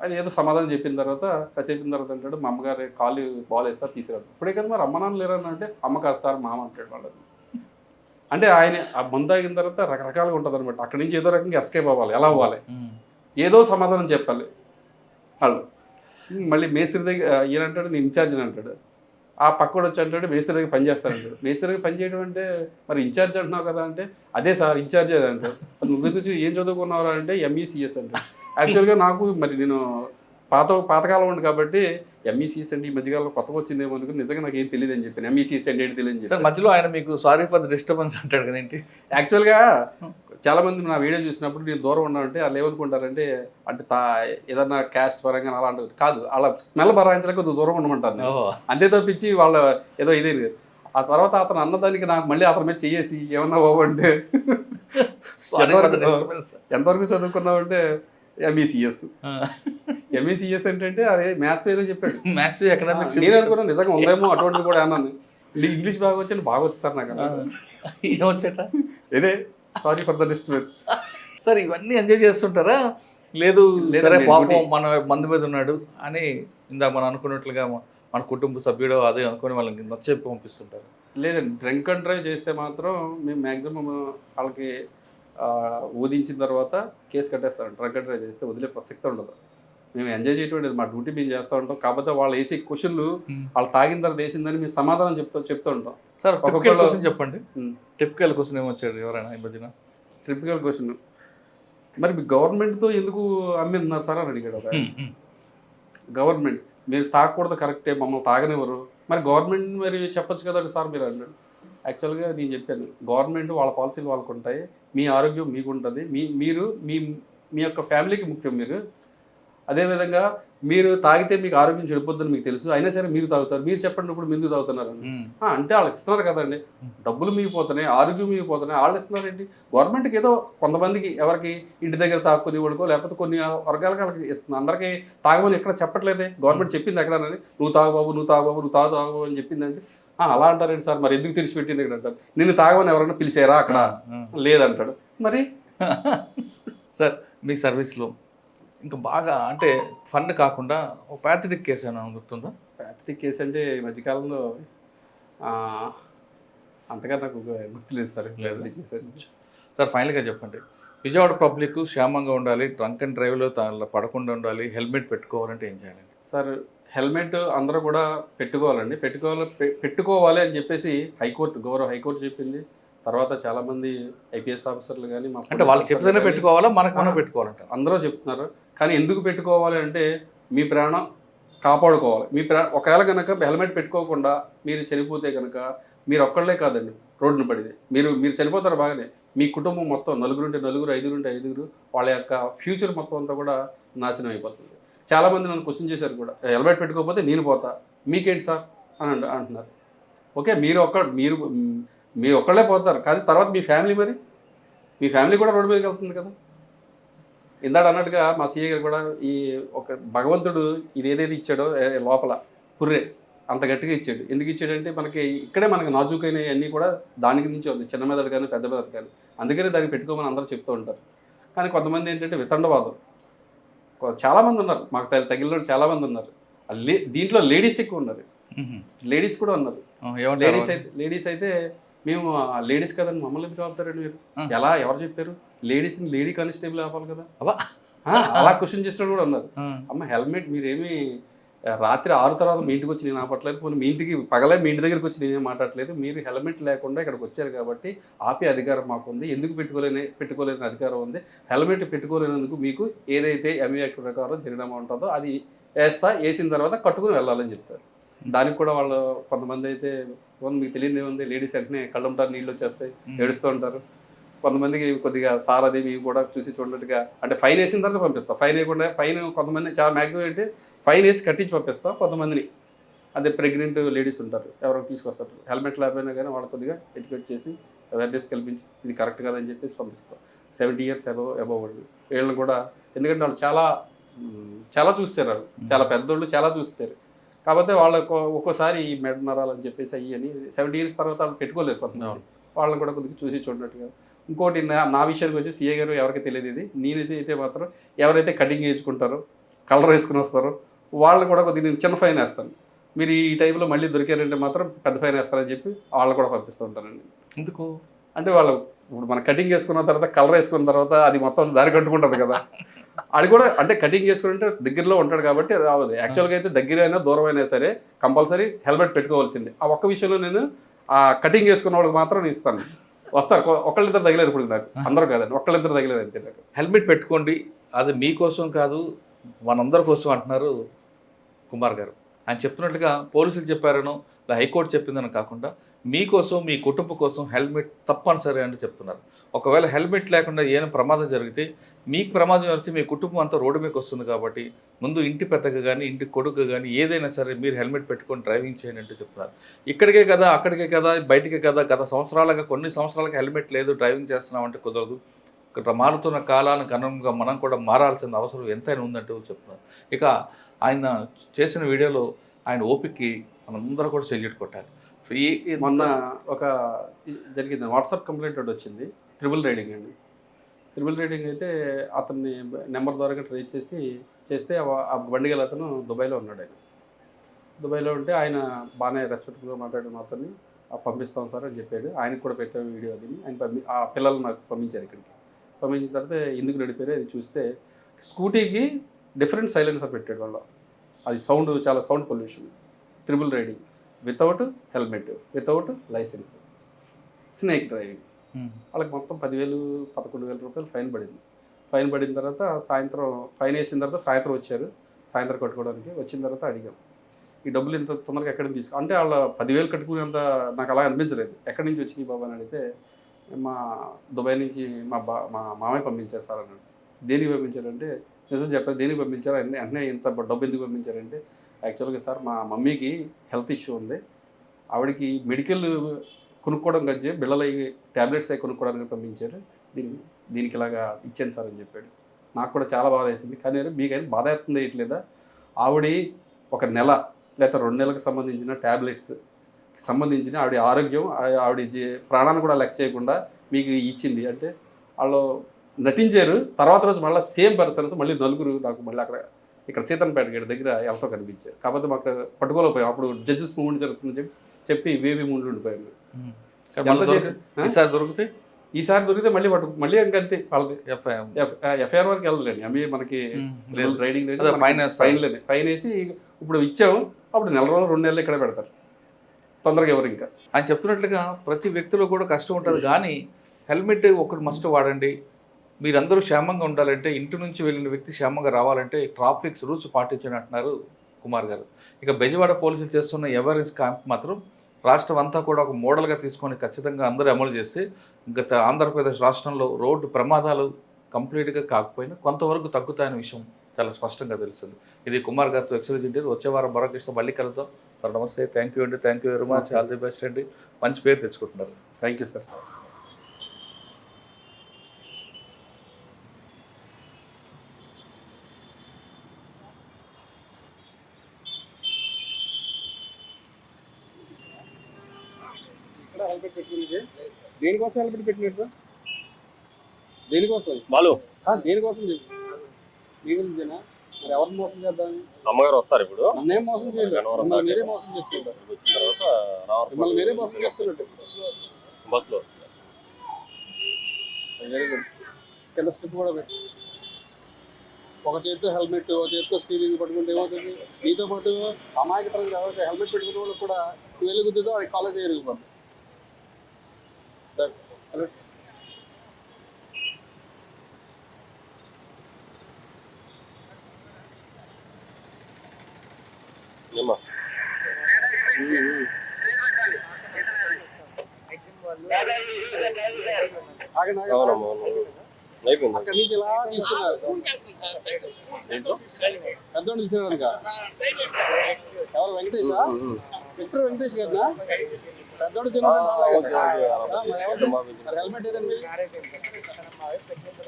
అది ఏదో సమాధానం చెప్పిన తర్వాత కాసేపిన తర్వాత అంటాడు మా అమ్మగారు కాలు బాల్ వేస్తారు తీసుకురాడు. ఇప్పుడే కదా మరి అమ్మ నాన్న లేరని అంటే అమ్మ కాదు సార్ మామ అంటాడు వాళ్ళని. అంటే ఆయన ఆ మందు తాగిన తర్వాత రకరకాలుగా ఉంటుంది అనమాట. అక్కడి నుంచి ఏదో రకంగా ఎస్కేప్ అవ్వాలి, ఎలా అవ్వాలి, ఏదో సమాధానం చెప్పాలి వాళ్ళు. మళ్ళీ మేస్త్రి దగ్గర ఈయన అంటాడు నేను ఇన్ఛార్జ్ అని అంటాడు, ఆ పక్కడు వచ్చి అంటాడు మేస్త్రి దగ్గర పని చేస్తానంటాడు. మేస్త్రి దగ్గర పని చేయడం అంటే మరి ఇన్ఛార్జ్ అంటున్నావు కదా అంటే అదే సార్ ఇన్ఛార్జ్ అదే అంటాడు. నువ్వు గురించి ఏం చదువుకున్నావు అంటే ఎంఈసిఎస్ అంటాడు. యాక్చువల్గా నాకు మరి నేను పాతకాలం ఉంది కాబట్టి ఎంఈసిఎస్ అంటే ఈ మధ్యకాలంలో కొత్తగా వచ్చిందేమో అనుకుని నిజంగా నాకు ఏం తెలియదు అని చెప్పాను. ఎంఈసిఎస్ అంటే ఏంటి తెలియదు సార్ మధ్యలో ఆయన మీకు సారీ ఫర్ ద డిస్టర్బెన్స్ అంటాడు కదేంటి. యాక్చువల్గా చాలా మంది నా వీడియో చూసినప్పుడు నేను దూరం ఉన్నానంటే వాళ్ళు ఏమనుకుంటారంటే అంటే ఏదన్నా క్యాస్ట్ పరంగా అలాంటివి కాదు, వాళ్ళ స్మెల్ భరాయించలేక కొద్దిగా దూరం ఉండమంటాను అంతే తప్పించి వాళ్ళ ఏదో ఇదే లేదు. ఆ తర్వాత అతను అన్నదానికి నాకు మళ్ళీ అతని మీద చెయ్యేసి ఏమన్నా బాగుంటే ఎంతవరకు చదువుకున్నావంటే ఎంఈసిఎస్. ఎంఈసిఎస్ ఏంటంటే అదే మ్యాథ్స్ ఏదో చెప్పాడు, మ్యాథ్స్ ఎకనామిక్స్. నేను అనుకున్నాను నిజంగా ఉందేమో అటువంటిది కూడా అన్నాను. ఇంగ్లీష్ బాగా వచ్చి బాగా వచ్చి సార్ నాకు ఏమొచ్చట ఇదే sorry for the disturbance. Sir ఇవన్నీ ఎంజాయ్ చేస్తుంటారా? లేదు సరే పాపం మన మంది మీద ఉన్నాడు అని ఇందాక మనం అనుకున్నట్లుగా మన కుటుంబ సభ్యుడు అదే అనుకుని వాళ్ళకి నచ్చేపి పంపిస్తుంటారు? లేదండి, డ్రింక్ అండ్ డ్రైవ్ చేస్తే మాత్రం మేము మ్యాక్సిమం వాళ్ళకి ఊదించిన తర్వాత కేసు కట్టేస్తాం. డ్రంక్ అండ్ డ్రైవ్ చేస్తే వదిలే ప్రసక్తి ఉండదు. మేము ఎంజాయ్ చేయటం మా డ్యూటీ మేము చేస్తూ ఉంటాం. కాకపోతే వాళ్ళు వేసే క్వశ్చన్లు వాళ్ళు తాగిన తర్వాత వేసిందని మేము సమాధానం చెప్తూ ఉంటాం. సార్ ఒక్కొక్క క్వశ్చన్ చెప్పండి. టిపికల్ క్వశ్చన్ ఏమొచ్చాడు ఎవరైనా ఈ మధ్యన? టిపికల్ క్వశ్చన్ మరి మీ గవర్నమెంట్తో ఎందుకు అమ్మిస్తున్నారు సార్ అని అడిగాడు. గవర్నమెంట్ మీరు తాగకూడదు కరెక్టే, మమ్మల్ని తాగనివ్వరు, మరి గవర్నమెంట్ మరి చెప్పొచ్చు కదా సార్ మీరు అన్నాడు. యాక్చువల్గా నేను చెప్పాను గవర్నమెంట్ వాళ్ళ పాలసీలు వాళ్ళకు ఉంటాయి, మీ ఆరోగ్యం మీకు ఉంటుంది, మీరు మీ యొక్క ఫ్యామిలీకి ముఖ్యం. మీరు అదేవిధంగా మీరు తాగితే మీకు ఆరోగ్యం చెడిపోద్దని మీకు తెలుసు, అయినా సరే మీరు తాగుతారు, మీరు చెప్పండి ఇప్పుడు ఎందుకు తాగుతున్నారు అంటే వాళ్ళు ఇస్తున్నారు కదండి, డబ్బులు మిగిపోతున్నాయి, ఆరోగ్యం మిగిపోతున్నాయి, వాళ్ళు ఇస్తున్నారండి. గవర్నమెంట్కి ఏదో కొంతమందికి ఎవరికి ఇంటి దగ్గర తాక్కుని వాడుకో లేకపోతే కొన్ని వర్గాలకి వాళ్ళకి ఇస్తుంది, అందరికీ తాగమని ఎక్కడ చెప్పట్లేదే. గవర్నమెంట్ చెప్పింది ఎక్కడనని నువ్వు తాగు బాబు నువ్వు తాగు అని చెప్పిందండి. అలా అంటారండి సార్, మరి ఎందుకు తెరిచిపెట్టింది ఇక్కడ అంటారు. నిన్ను తాగమని ఎవరైనా పిలిచారా అక్కడ లేదంటాడు. మరి సార్ మీ సర్వీస్లో ఇంకా బాగా అంటే ఫండ్ కాకుండా ఒక ప్యాథటిక్ కేసు ఏమైనా గుర్తుందా? ప్యాథటిక్ కేసు అంటే ఈ మధ్యకాలంలో అంతగా నాకు గుర్తులేదు సార్. సార్ ఫైనల్గా చెప్పండి, విజయవాడ పబ్లిక్ క్షేమంగా ఉండాలి, డ్రంక్ అండ్ డ్రైవ్లో పడకుండా ఉండాలి, హెల్మెట్ పెట్టుకోవాలంటే ఏం చేయాలండి? సార్ హెల్మెట్ అందరూ కూడా పెట్టుకోవాలండి. పెట్టుకోవాలి అని చెప్పేసి గౌరవ హైకోర్టు చెప్పింది. తర్వాత చాలామంది ఐపీఎస్ ఆఫీసర్లు కానీ అంటే వాళ్ళు చెప్తేనే పెట్టుకోవాలా మనకు మనం పెట్టుకోవాలంట అందరూ చెప్తున్నారు. కానీ ఎందుకు పెట్టుకోవాలి అంటే మీ ప్రాణం కాపాడుకోవాలి. మీ ఒకవేళ కనుక హెల్మెట్ పెట్టుకోకుండా మీరు చనిపోతే కనుక మీరు ఒక్కళ్ళే కాదండి రోడ్డును పడితే మీరు చనిపోతారు బాగానే, మీ కుటుంబం మొత్తం నలుగురుంటే నలుగురు, ఐదుగురు వాళ్ళ యొక్క ఫ్యూచర్ మొత్తం అంతా కూడా నాశనం అయిపోతుంది. చాలామంది నన్ను క్వశ్చన్ చేశారు కూడా, హెల్మెట్ పెట్టుకోకపోతే నేను పోతా మీకేంటి సార్ అని అంటున్నారు. ఓకే మీరు ఒక్కళ్ళే పోతారు, కానీ తర్వాత మీ ఫ్యామిలీ కూడా రోడ్డు మీదకి వెళ్తుంది కదా. ఇందాక అన్నట్టుగా మా సీఏ గారు కూడా ఈ ఒక భగవంతుడు ఇది ఏదైతే ఇచ్చాడో లోపల పుర్రే అంత గట్టిగా ఇచ్చాడు. ఎందుకు ఇచ్చాడంటే మనకి నాజూకైన అన్నీ కూడా దానికి నుంచి ఉంది, చిన్న మెదడు కానీ పెద్ద మెదడు కానీ. అందుకనే దాన్ని పెట్టుకోమని అందరూ చెప్తూ ఉంటారు. కానీ కొంతమంది ఏంటంటే వితండవాదం చాలామంది ఉన్నారు, మాకు తగిలిన చాలామంది ఉన్నారు. దీంట్లో లేడీస్ ఎక్కువ ఉన్నారు, లేడీస్ కూడా ఉన్నారు. లేడీస్ అయితే మేము లేడీస్ కదండి మమ్మల్ని ఎందుకు ఆపుతారండి మీరు, ఎవరు చెప్పారు లేడీస్ని లేడీ కానిస్టేబుల్ ఆపాలి కదా అలా క్వశ్చన్ చేసినట్టు కూడా ఉన్నారు. అమ్మ హెల్మెట్ మీరేమి రాత్రి 6 తర్వాత మీ ఇంటికి వచ్చి నేను ఆపట్లేదు, పోనీ మీ ఇంటికి పగలే మీ ఇంటి దగ్గరికి వచ్చి నేనేం మాట్లాడలేదు. మీరు హెల్మెట్ లేకుండా ఇక్కడికి వచ్చారు కాబట్టి ఆపే అధికారం మాకు ఉంది. ఎందుకు పెట్టుకోలేని అధికారం ఉంది. హెల్మెట్ పెట్టుకోలేనందుకు మీకు ఏదైతే ఎంఈ యాక్ట్ ప్రకారం జరిగినమా ఉంటుందో అది వేసిన తర్వాత కట్టుకుని వెళ్ళాలని చెప్తారు. దానికి కూడా వాళ్ళు కొంతమంది అయితే మీకు తెలియదు ఏముంది, లేడీస్ వెంటనే కళ్ళంటారు, నీళ్ళు వచ్చేస్తాయి, ఏడుస్తూ ఉంటారు. కొంతమందికి కొద్దిగా సార్ అది మీకు కూడా చూసి చూడట్టుగా అంటే ఫైన్ వేసిన తర్వాత పంపిస్తాం. ఫైన్ కొంతమంది చాలా మ్యాక్సిమం అంటే ఫైన్ వేసి కట్టించి పంపిస్తాం. కొంతమందిని అదే ప్రెగ్నెంట్ లేడీస్ ఉంటారు, ఎవరో తీసుకొస్తారు, హెల్మెట్ లేకపోయినా కానీ వాళ్ళు కొద్దిగా ఎడ్యుకేట్ చేసి అవేర్నెస్ కల్పించి ఇది కరెక్ట్ కాదని చెప్పేసి పంపిస్తాం. 70 years అబవ్ వీళ్ళని కూడా, ఎందుకంటే వాళ్ళు చాలా చాలా చూస్తారు వాళ్ళు, చాలా పెద్దోళ్ళు చాలా చూస్తారు. కాకపోతే వాళ్ళకు ఒక్కోసారి ఈ మెడ నరాలు అని చెప్పేసి అయ్యి అని 70 years తర్వాత వాళ్ళు పెట్టుకోలేరు కొంతమంది. వాళ్ళని కూడా కొద్దిగా చూసి చూడనట్టుగా. ఇంకోటి నా విషయానికి వచ్చి సీఏ గారు ఎవరికి తెలియదు ఇది, నేనైతే మాత్రం ఎవరైతే కటింగ్ వేయించుకుంటారో కలర్ వేసుకుని వస్తారో వాళ్ళని కూడా కొద్దిగా నేను చిన్న ఫైన్ వేస్తాను. మీరు ఈ టైంలో మళ్ళీ దొరికారంటే మాత్రం పెద్ద ఫైన్ వేస్తారని చెప్పి వాళ్ళని కూడా పంపిస్తూ ఉంటానండి. ఎందుకు అంటే వాళ్ళు ఇప్పుడు మన కటింగ్ వేసుకున్న తర్వాత కలర్ వేసుకున్న తర్వాత అది మొత్తం దారి కట్టుకుంటుంది కదా, అది కూడా అంటే కటింగ్ చేసుకుంటే దగ్గరలో ఉంటాడు కాబట్టి అది అవ్వదు. యాక్చువల్గా అయితే దగ్గర అయినా దూరం అయినా సరే కంపల్సరీ హెల్మెట్ పెట్టుకోవాల్సిందే. ఆ ఒక్క విషయంలో నేను ఆ కటింగ్ వేసుకున్న వాళ్ళకి మాత్రం నేను ఇస్తాను. వస్తారు ఒకళ్ళిద్దరు తగిలేరు ఇప్పుడు నాకు, అందరూ కాదండి, ఒకళ్ళిద్దరు తగిలేరు అంతే నాకు. హెల్మెట్ పెట్టుకోండి, అది మీకోసం కాదు మనందరి కోసం అంటున్నారు కుమార్ గారు. ఆయన చెప్తున్నట్టుగా పోలీసులు చెప్పారనో లేదా హైకోర్టు చెప్పిందని కాకుండా మీకోసం మీ కుటుంబం కోసం హెల్మెట్ తప్పనిసరి అని చెప్తున్నారు. ఒకవేళ హెల్మెట్ లేకుండా ఏమైనా ప్రమాదం జరిగితే మీకు ప్రమాదం జరిగితే మీ కుటుంబం అంతా రోడ్డు మీదకి వస్తుంది కాబట్టి ముందు ఇంటి పెద్దగా కానీ ఇంటి కొడుకు కానీ ఏదైనా సరే మీరు హెల్మెట్ పెట్టుకొని డ్రైవింగ్ చేయండి అంటూ చెప్తున్నారు. ఇక్కడికే కదా అక్కడికే కదా బయటికే కదా గత సంవత్సరాలుగా కొన్ని సంవత్సరాలుగా హెల్మెట్ లేదు డ్రైవింగ్ చేస్తున్నామంటే కుదరదు. ఇక్కడ మారుతున్న కాలానికి అనుగుణంగా మనం కూడా మారాల్సిన అవసరం ఎంతైనా ఉందంటూ చెప్తున్నారు. ఇక ఆయన చేసిన వీడియోలో ఆయన ఓపికకి మనందరూ కూడా సెల్యూట్ కొట్టాలి. మొన్న ఒక జరిగింది వాట్సాప్ కంప్లైంట్ ఒకటి వచ్చింది, ట్రిపుల్ రైడింగ్ అండి. ట్రిపుల్ రైడింగ్ అయితే అతన్ని నెంబర్ ద్వారా ట్రేస్ చేస్తే ఆ బండి గల అతను దుబాయ్లో ఉన్నాడు. ఆయన దుబాయ్లో ఉంటే ఆయన బాగానే రెస్పెక్ట్గా మాట్లాడిన అతన్ని పంపిస్తాం సార్ అని చెప్పాడు. ఆయనకు కూడా పెట్టాము వీడియో. అది ఆయన ఆ పిల్లలు నాకు పంపించారు ఇక్కడికి. పంపించిన తర్వాత ఎందుకు నడిపారు అది చూస్తే స్కూటీకి డిఫరెంట్ సైలెన్సర్ పెట్టాడు వాళ్ళు. అది సౌండ్ చాలా sound pollution. Triple riding without helmet, without licence, snake driving. వాళ్ళకి మొత్తం 10,000-11,000 రూపాయలు ఫైన్ పడింది. ఫైన్ పడిన తర్వాత సాయంత్రం ఫైన్ వేసిన తర్వాత సాయంత్రం వచ్చారు, సాయంత్రం కట్టుకోవడానికి. వచ్చిన తర్వాత అడిగాం ఈ డబ్బులు ఇంత తొందరగా ఎక్కడి నుంచి తీసుకో అంటే వాళ్ళ 10,000 కట్టుకునేంత నాకు అలా అనిపించలేదు. ఎక్కడి నుంచి వచ్చినాయి బాబా అని అడిగితే మా దుబాయ్ నుంచి మా మామయ్య పంపించారు సార్ అన్నాడు. దేనికి పంపించారంటే నిజం చెప్పారు, దేనికి పంపించారు అంటే ఇంత డబ్బు ఎందుకు పంపించారంటే యాక్చువల్గా సార్ మా మమ్మీకి హెల్త్ ఇష్యూ ఉంది, ఆవిడకి మెడికల్ కొనుక్కోవడం కంటే బిళ్ళలు ట్యాబ్లెట్స్ అవి కొనుక్కోవడానికి పంపించారు, దీనికి ఇలాగా ఇచ్చాను సార్ అని చెప్పాడు. నాకు కూడా చాలా బాధ వేసింది. కానీ మీకైనా బాధ వేస్తుంది వేయట్లేదా, ఆవిడ ఒక నెల లేదా 2 నెలలకు సంబంధించిన ట్యాబ్లెట్స్ సంబంధించిన ఆవిడ ఆరోగ్యం ఆవిడ ప్రాణాన్ని కూడా లెక్క చేయకుండా మీకు ఇచ్చింది అంటే వాళ్ళు నటించారు. తర్వాత రోజు మళ్ళీ సేమ్ పర్సన్స్ మళ్ళీ 4 నాకు మళ్ళీ ఇక్కడ సీతన్పేట గేట్ దగ్గర ఎవరితో కనిపించారు. కాకపోతే మాకు పట్టుకోలేకపోయాం. అప్పుడు జడ్జెస్ మూమెంట్ జరుగుతుందని చెప్పి వేవి మూమెంట్లు ఉండిపోయాము. ఈసారి దొరికితే మళ్ళీ ఇంకంతే వాళ్ళది ఎఫ్ఐఆర్ వరకు వెళ్ళలేండి. అవి మనకి రైడింగ్ ఫైన్ వేసి ఇప్పుడు ఇచ్చాము. అప్పుడు 1 నెల రోజులు 2 నెలలు ఇక్కడ పెడతారు, తొందరగా ఎవరు ఇంకా. ఆయన చెప్తున్నట్లుగా ప్రతి వ్యక్తిలో కూడా కష్టం ఉంటుంది, కానీ హెల్మెట్ ఒకటి మస్ట్ వాడండి. మీరందరూ క్షేమంగా ఉండాలంటే, ఇంటి నుంచి వెళ్ళిన వ్యక్తి క్షేమంగా రావాలంటే ట్రాఫిక్ రూల్స్ పాటించండి అంటున్నారు కుమార్ గారు. ఇక బెజవాడ పోలీసులు చేస్తున్న అవేర్నెస్ క్యాంప్ మాత్రం రాష్ట్రం అంతా కూడా ఒక మోడల్గా తీసుకొని ఖచ్చితంగా అందరూ అమలు చేస్తే గత ఆంధ్రప్రదేశ్ రాష్ట్రంలో రోడ్డు ప్రమాదాలు కంప్లీట్గా కాకపోయినా కొంతవరకు తగ్గుతాయనే విషయం చాలా స్పష్టంగా తెలుస్తుంది. ఇది కుమార్ గారితో ఎక్స్క్లూజివ్. వచ్చే వారం మరొక ఇష్టం మళ్ళీ కలుద్దాం సార్. నమస్తే, థ్యాంక్ యూ అండి, thank you very much, all the best అండి. మంచి పేరు తెచ్చుకుంటున్నారు. Thank you sir. హెల్మెట్ పెట్టుకుని దేనికోసం హెల్మెట్ పెట్టినట్టు దేనికోసం బాలు దేనికోసం చెప్పు మీ గురించేనా? మరి ఎవరిని మోసం చేద్దాం? అమ్మగారు వస్తారు ఇప్పుడు. నన్నేం మోసం చేయలేదు, మిమ్మల్ని మీరే మోసం చేసుకుంటారు. వచ్చిన తర్వాత మిమ్మల్ని మీరే మోసం చేసుకున్నట్టు బస్సులో వెరీ గుడ్. కింద స్ట్రిప్ కూడా పెట్టి ఒక చేతితో హెల్మెట్, ఒక చేతితో స్టీరింగ్ పట్టుకుంటే ఏమవుతుంది? మీతో పాటు అమాయక ప్రజలు ఎవరైతే హెల్మెట్ పెట్టుకునే వాళ్ళకి కూడా వెలుగుతుందో అది కాలేజ్ ఎరిగిపోతుంది. అక్కడి నుంచి ఇలా తీసుకున్నారు. పెద్దోడు తీసుకున్నాడు. ఎవరు వెంకటేషా? విక్టర్ వెంకటేష్ కదా పెద్దోడు చిన్న. హెల్మెట్ ఏదండి?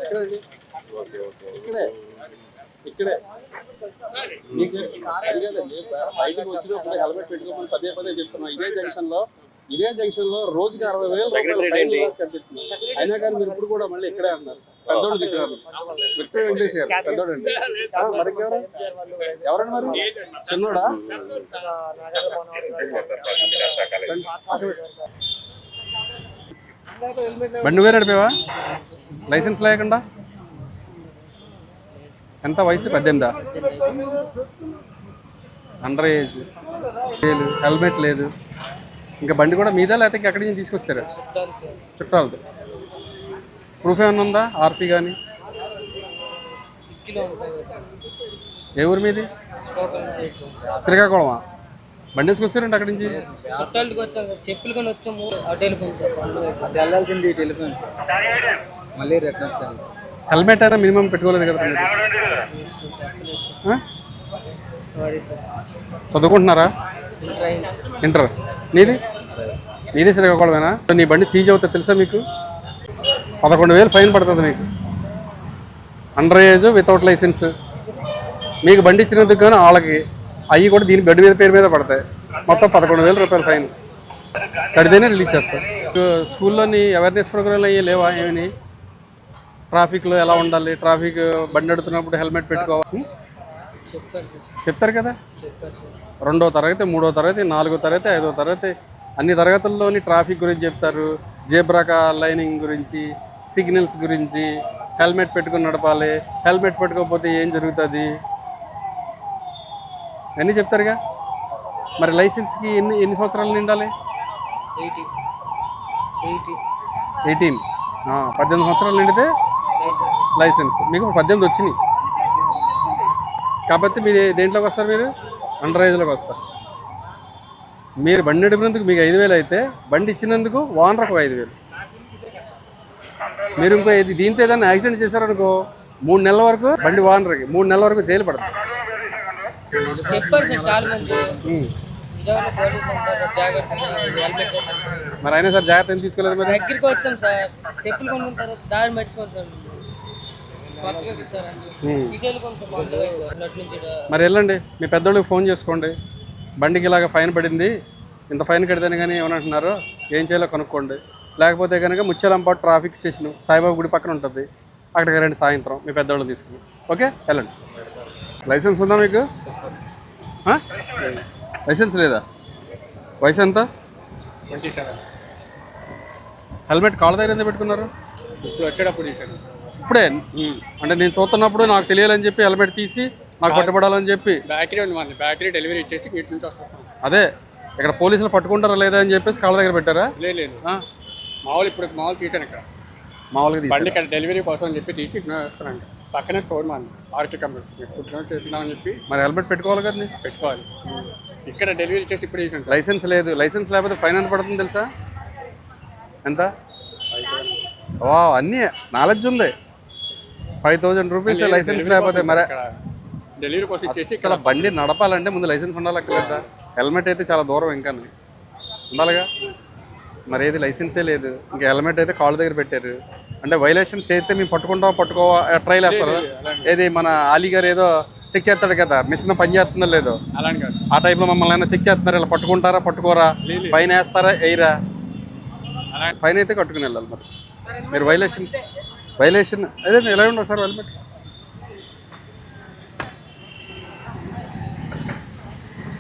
ఎక్కడండి? ఇక్కడే బయటకు వచ్చినప్పుడు హెల్మెట్ పెట్టుకోమని పదే పదే చెప్తున్నాం. ఇదే జంక్షన్ లో రోజుకి 60,000 రూపాయలు ఫైన్ రాసి కట్టిస్తున్నాం. అయినా కానీ మీరు ఇప్పుడు కూడా మళ్ళీ ఇక్కడే ఉన్నారు. పెద్దోడు తీసుకున్నారు విక్టర్ వెంకటేష్ గారు, పెద్దోడు అండి. మరి ఎవరండి మరి చిన్నోడా? బండి వేరే నడిపేవా లైసెన్స్ లేకుండా? ఎంత వయసు? 18. అండర్ ఏజ్, హెల్మెట్ లేదు. ఇంకా బండి కూడా మీదా లేకపోతే ఎక్కడి నుంచి తీసుకొస్తారా? చుట్టాలది. ప్రూఫ్ ఏమన్నా ఉందా? ఆర్సీ కానీ? ఏ ఊరు మీది? శ్రీకాకుళమా? బండి వేసుకొస్తారండి అక్కడి నుంచి? చెప్పులు కొని వచ్చాము. వెళ్ళాల్సింది టెలిఫోన్ మళ్ళీ రిటర్న్ వచ్చాను. హెల్మెట్ అయినా మినిమం పెట్టుకోలేదు కదా మీరు? Sorry sir. చదువుకుంటున్నారా? ఇంటర్. నీది శ్రీకాకుళమేనా? నీ బండి సీజ్ అవుతుంది తెలుసా మీకు? 11,000 ఫైన్ పడుతుంది మీకు. Under age, without licence. మీకు బండి ఇచ్చినందుకు కానీ వాళ్ళకి అవి కూడా దీని బండి మీద పేరు మీద పడతాయి. మొత్తం 11,000 రూపాయలు ఫైన్ కడితేనే రిలీజ్ చేస్తారు. స్కూల్లోని అవేర్నెస్ ప్రోగ్రాంలు అయ్యి లేవా? ఏమని ట్రాఫిక్లో ఎలా ఉండాలి, ట్రాఫిక్ బండి నడుతున్నప్పుడు హెల్మెట్ పెట్టుకోవాలి చెప్తారు కదా. 2వ తరగతి, 3వ తరగతి, 4వ తరగతి, 5వ తరగతి అన్ని తరగతుల్లోని ట్రాఫిక్ గురించి చెప్తారు. జేబ్రా లైనింగ్ గురించి, సిగ్నల్స్ గురించి, హెల్మెట్ పెట్టుకుని నడపాలి, హెల్మెట్ పెట్టుకోకపోతే ఏం జరుగుతుంది అన్నీ చెప్తారుగా. మరి లైసెన్స్కి ఎన్ని సంవత్సరాలు నిండాలి? 18. 18 సంవత్సరాలు నిండితే లైసెన్స్. మీకు 18 వచ్చినాయి కాబట్టి మీరు దేంట్లోకి వస్తారు? మీరు అండర్ ఏజ్లోకి వస్తారు. మీరు బండి నడిపినందుకు మీకు 5,000 అయితే బండి ఇచ్చినందుకు ఓనర్కు 5,000. మీరు ఇంకో దీంతో ఏదైనా యాక్సిడెంట్ చేశారనుకో 3 నెలల వరకు బండి ఓనర్కి 3 నెలల వరకు జైలు పడుతుంది. చెప్పారు సార్ చాలా మంది. మరి అయినా సార్ జాగ్రత్త ఏం తీసుకోలేదు? మరి దగ్గరికి వచ్చాం సార్, చెప్పులు కొనుక్కుంటారు దారి మర్చిపోతాం. మరి వెళ్ళండి, మీ పెద్దోళ్ళకి ఫోన్ చేసుకోండి. బండికి ఇలాగ ఫైన్ పడింది, ఇంత ఫైన్ కడితేనే కానీ ఏమంటున్నారో ఏం చేయాలో కనుక్కోండి. లేకపోతే కనుక ముత్యాలంపాటు ట్రాఫిక్ స్టేషన్ సాయిబాబా గుడి పక్కన ఉంటుంది, అక్కడికి రండి సాయంత్రం మీ పెద్దోళ్ళు తీసుకుని. ఓకే వెళ్ళండి. లైసెన్స్ ఉందా మీకు? లైసెన్స్ లేదా? వయసు ఎంత? 27. హెల్మెట్ కాళ్ళ దగ్గర ఎందుకు పెట్టుకున్నారు? ఇప్పుడు వచ్చేటప్పుడు తీసాను. ఇప్పుడే అంటే నేను చూస్తున్నప్పుడు నాకు తెలియాలని చెప్పి హెల్మెట్ తీసి నాకు పట్టుబడాలని చెప్పి బ్యాటరీ ఉంది, మన బ్యాటరీ డెలివరీ ఇచ్చేసి వీటి నుంచి వస్తాం. అదే ఇక్కడ పోలీసులు పట్టుకుంటారా లేదా అని చెప్పేసి కాళ్ళ దగ్గర పెట్టారా? లేదు మామూలు తీసాను. ఇక్కడ మామూలుగా బండి ఇక్కడ డెలివరీ కోసం అని చెప్పి తీసి వస్తానండి. పక్కనే స్టోర్ మాది ఆర్కే కంపెనీ చేస్తున్నామని చెప్పి. మరి హెల్మెట్ పెట్టుకోవాలి కదా? పెట్టుకోవాలి. ఇక్కడ డెలివరీ చేసి ఇప్పుడు తీసాను. లైసెన్స్ లేదు. లైసెన్స్ లేకపోతే ఫైన్ ఎంత పడుతుంది తెలుసా? ఎంత? అన్నీ నాలెడ్జ్ ఉంది. 5,000 రూపీస్ లైసెన్స్ లేకపోతే. మరి డెలివరీ కోసం ఇచ్చేసి ఇక్కడ బండి నడపాలంటే ముందు లైసెన్స్ ఉండాలి అక్కర్లేదా? హెల్మెట్ అయితే చాలా దూరం ఇంకా ఉండాలిగా. మరి ఏది లైసెన్సే లేదు, ఇంకా హెల్మెట్ అయితే కాళ్ళ దగ్గర పెట్టారు. అంటే వైలేషన్ చేస్తే మేము పట్టుకోవా ట్రైల్ వేస్తారు. ఏది మన ఆలీ గారు ఏదో చెక్ చేస్తాడు కదా, మిషన్ పని చేస్తుందో లేదో అలాంటి కాదు. ఆ టైప్లో మమ్మల్ని అయినా చెక్ చేస్తున్నారు. ఇలా పట్టుకుంటారా పట్టుకోరా, ఫైన్ వేస్తారా వేయరా? ఫైన్ అయితే కట్టుకుని వెళ్ళాలి. మరి మీరు వైలేషన్ అదే ఎలా ఉండవు సార్?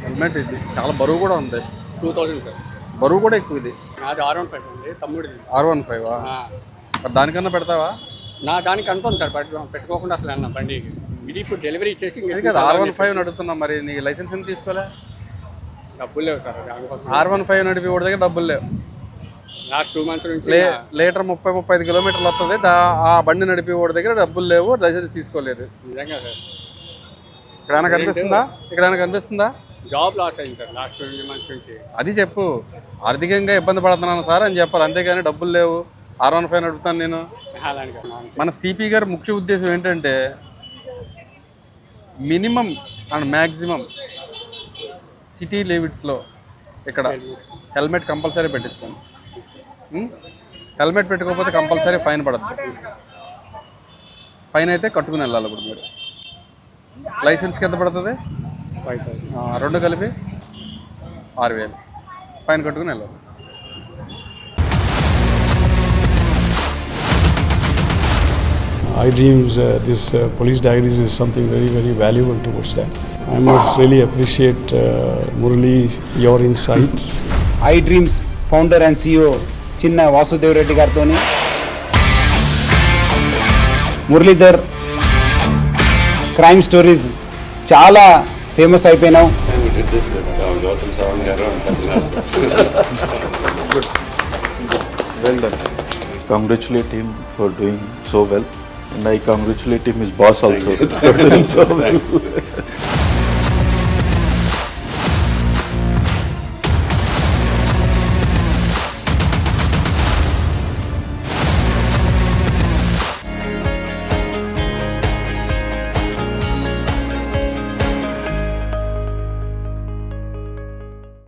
హెల్మెట్ ఇది చాలా బరువు కూడా ఉంది. 2000 సార్. బరువు కూడా ఎక్కువ. ఇది నాది R15 అండి, తమ్ముడిది. R15 మరి దానికన్నా పెడతావా? నా దానికి కన్ఫర్మ్ సార్, పెట్టుకోకుండా అసలు అన్న బండికి. ఇది ఇప్పుడు డెలివరీ ఇచ్చేసి కదా R15 నడుపుతున్నాం. మరి నీ లైసెన్స్ ఎందుకు తీసుకోలే? డబ్బులు లేవు సార్ దానికోసం. R15 నడిపి వాడి దగ్గర డబ్బులు లేవు. లాస్ట్ 2 మంత్స్ నుంచి లీటర్ 30-35 కిలోమీటర్లు వస్తుంది. ఆ బండి నడిపి వాడి దగ్గర డబ్బులు లేవు, లైసెన్స్ తీసుకోలేదు. నిజంగా సార్. ఇక్కడైనా కనిపిస్తుందా? జాబ్ లాస్ అయింది సార్ లాస్ట్ 2 మంత్స్ నుంచి. అది చెప్పు, ఆర్థికంగా ఇబ్బంది పడుతున్నాను సార్ అని చెప్పాలి. అంతేగాని డబ్బులు లేవు R15 నడుపుతాను నేను. మన సిపి గారి ముఖ్య ఉద్దేశం ఏంటంటే మినిమం అండ్ మ్యాక్సిమం సిటీ లిమిట్స్లో ఇక్కడ హెల్మెట్ కంపల్సరీ పెట్టించుకోండి. హెల్మెట్ పెట్టుకోకపోతే కంపల్సరీ ఫైన్ పడుతుంది. ఫైన్ అయితే కట్టుకుని వెళ్ళాలి. ఇప్పుడు మీరు లైసెన్స్కి ఎంత పడుతుంది? రెండు కలిపి 6,000 ఫైన్ కట్టుకుని వెళ్ళాలి. iDreams, this police diaries is something very, very valuable towards that. I must really appreciate Murali, your insights. iDreams founder and CEO చిన్న వాసుదేవ్ రెడ్డి గారితో మురళీధర్ క్రైమ్ స్టోరీస్ చాలా famous అయిపోయినావు. Well done. Congratulate him for doing so well, and I congratulate him, his boss also. For doing so well.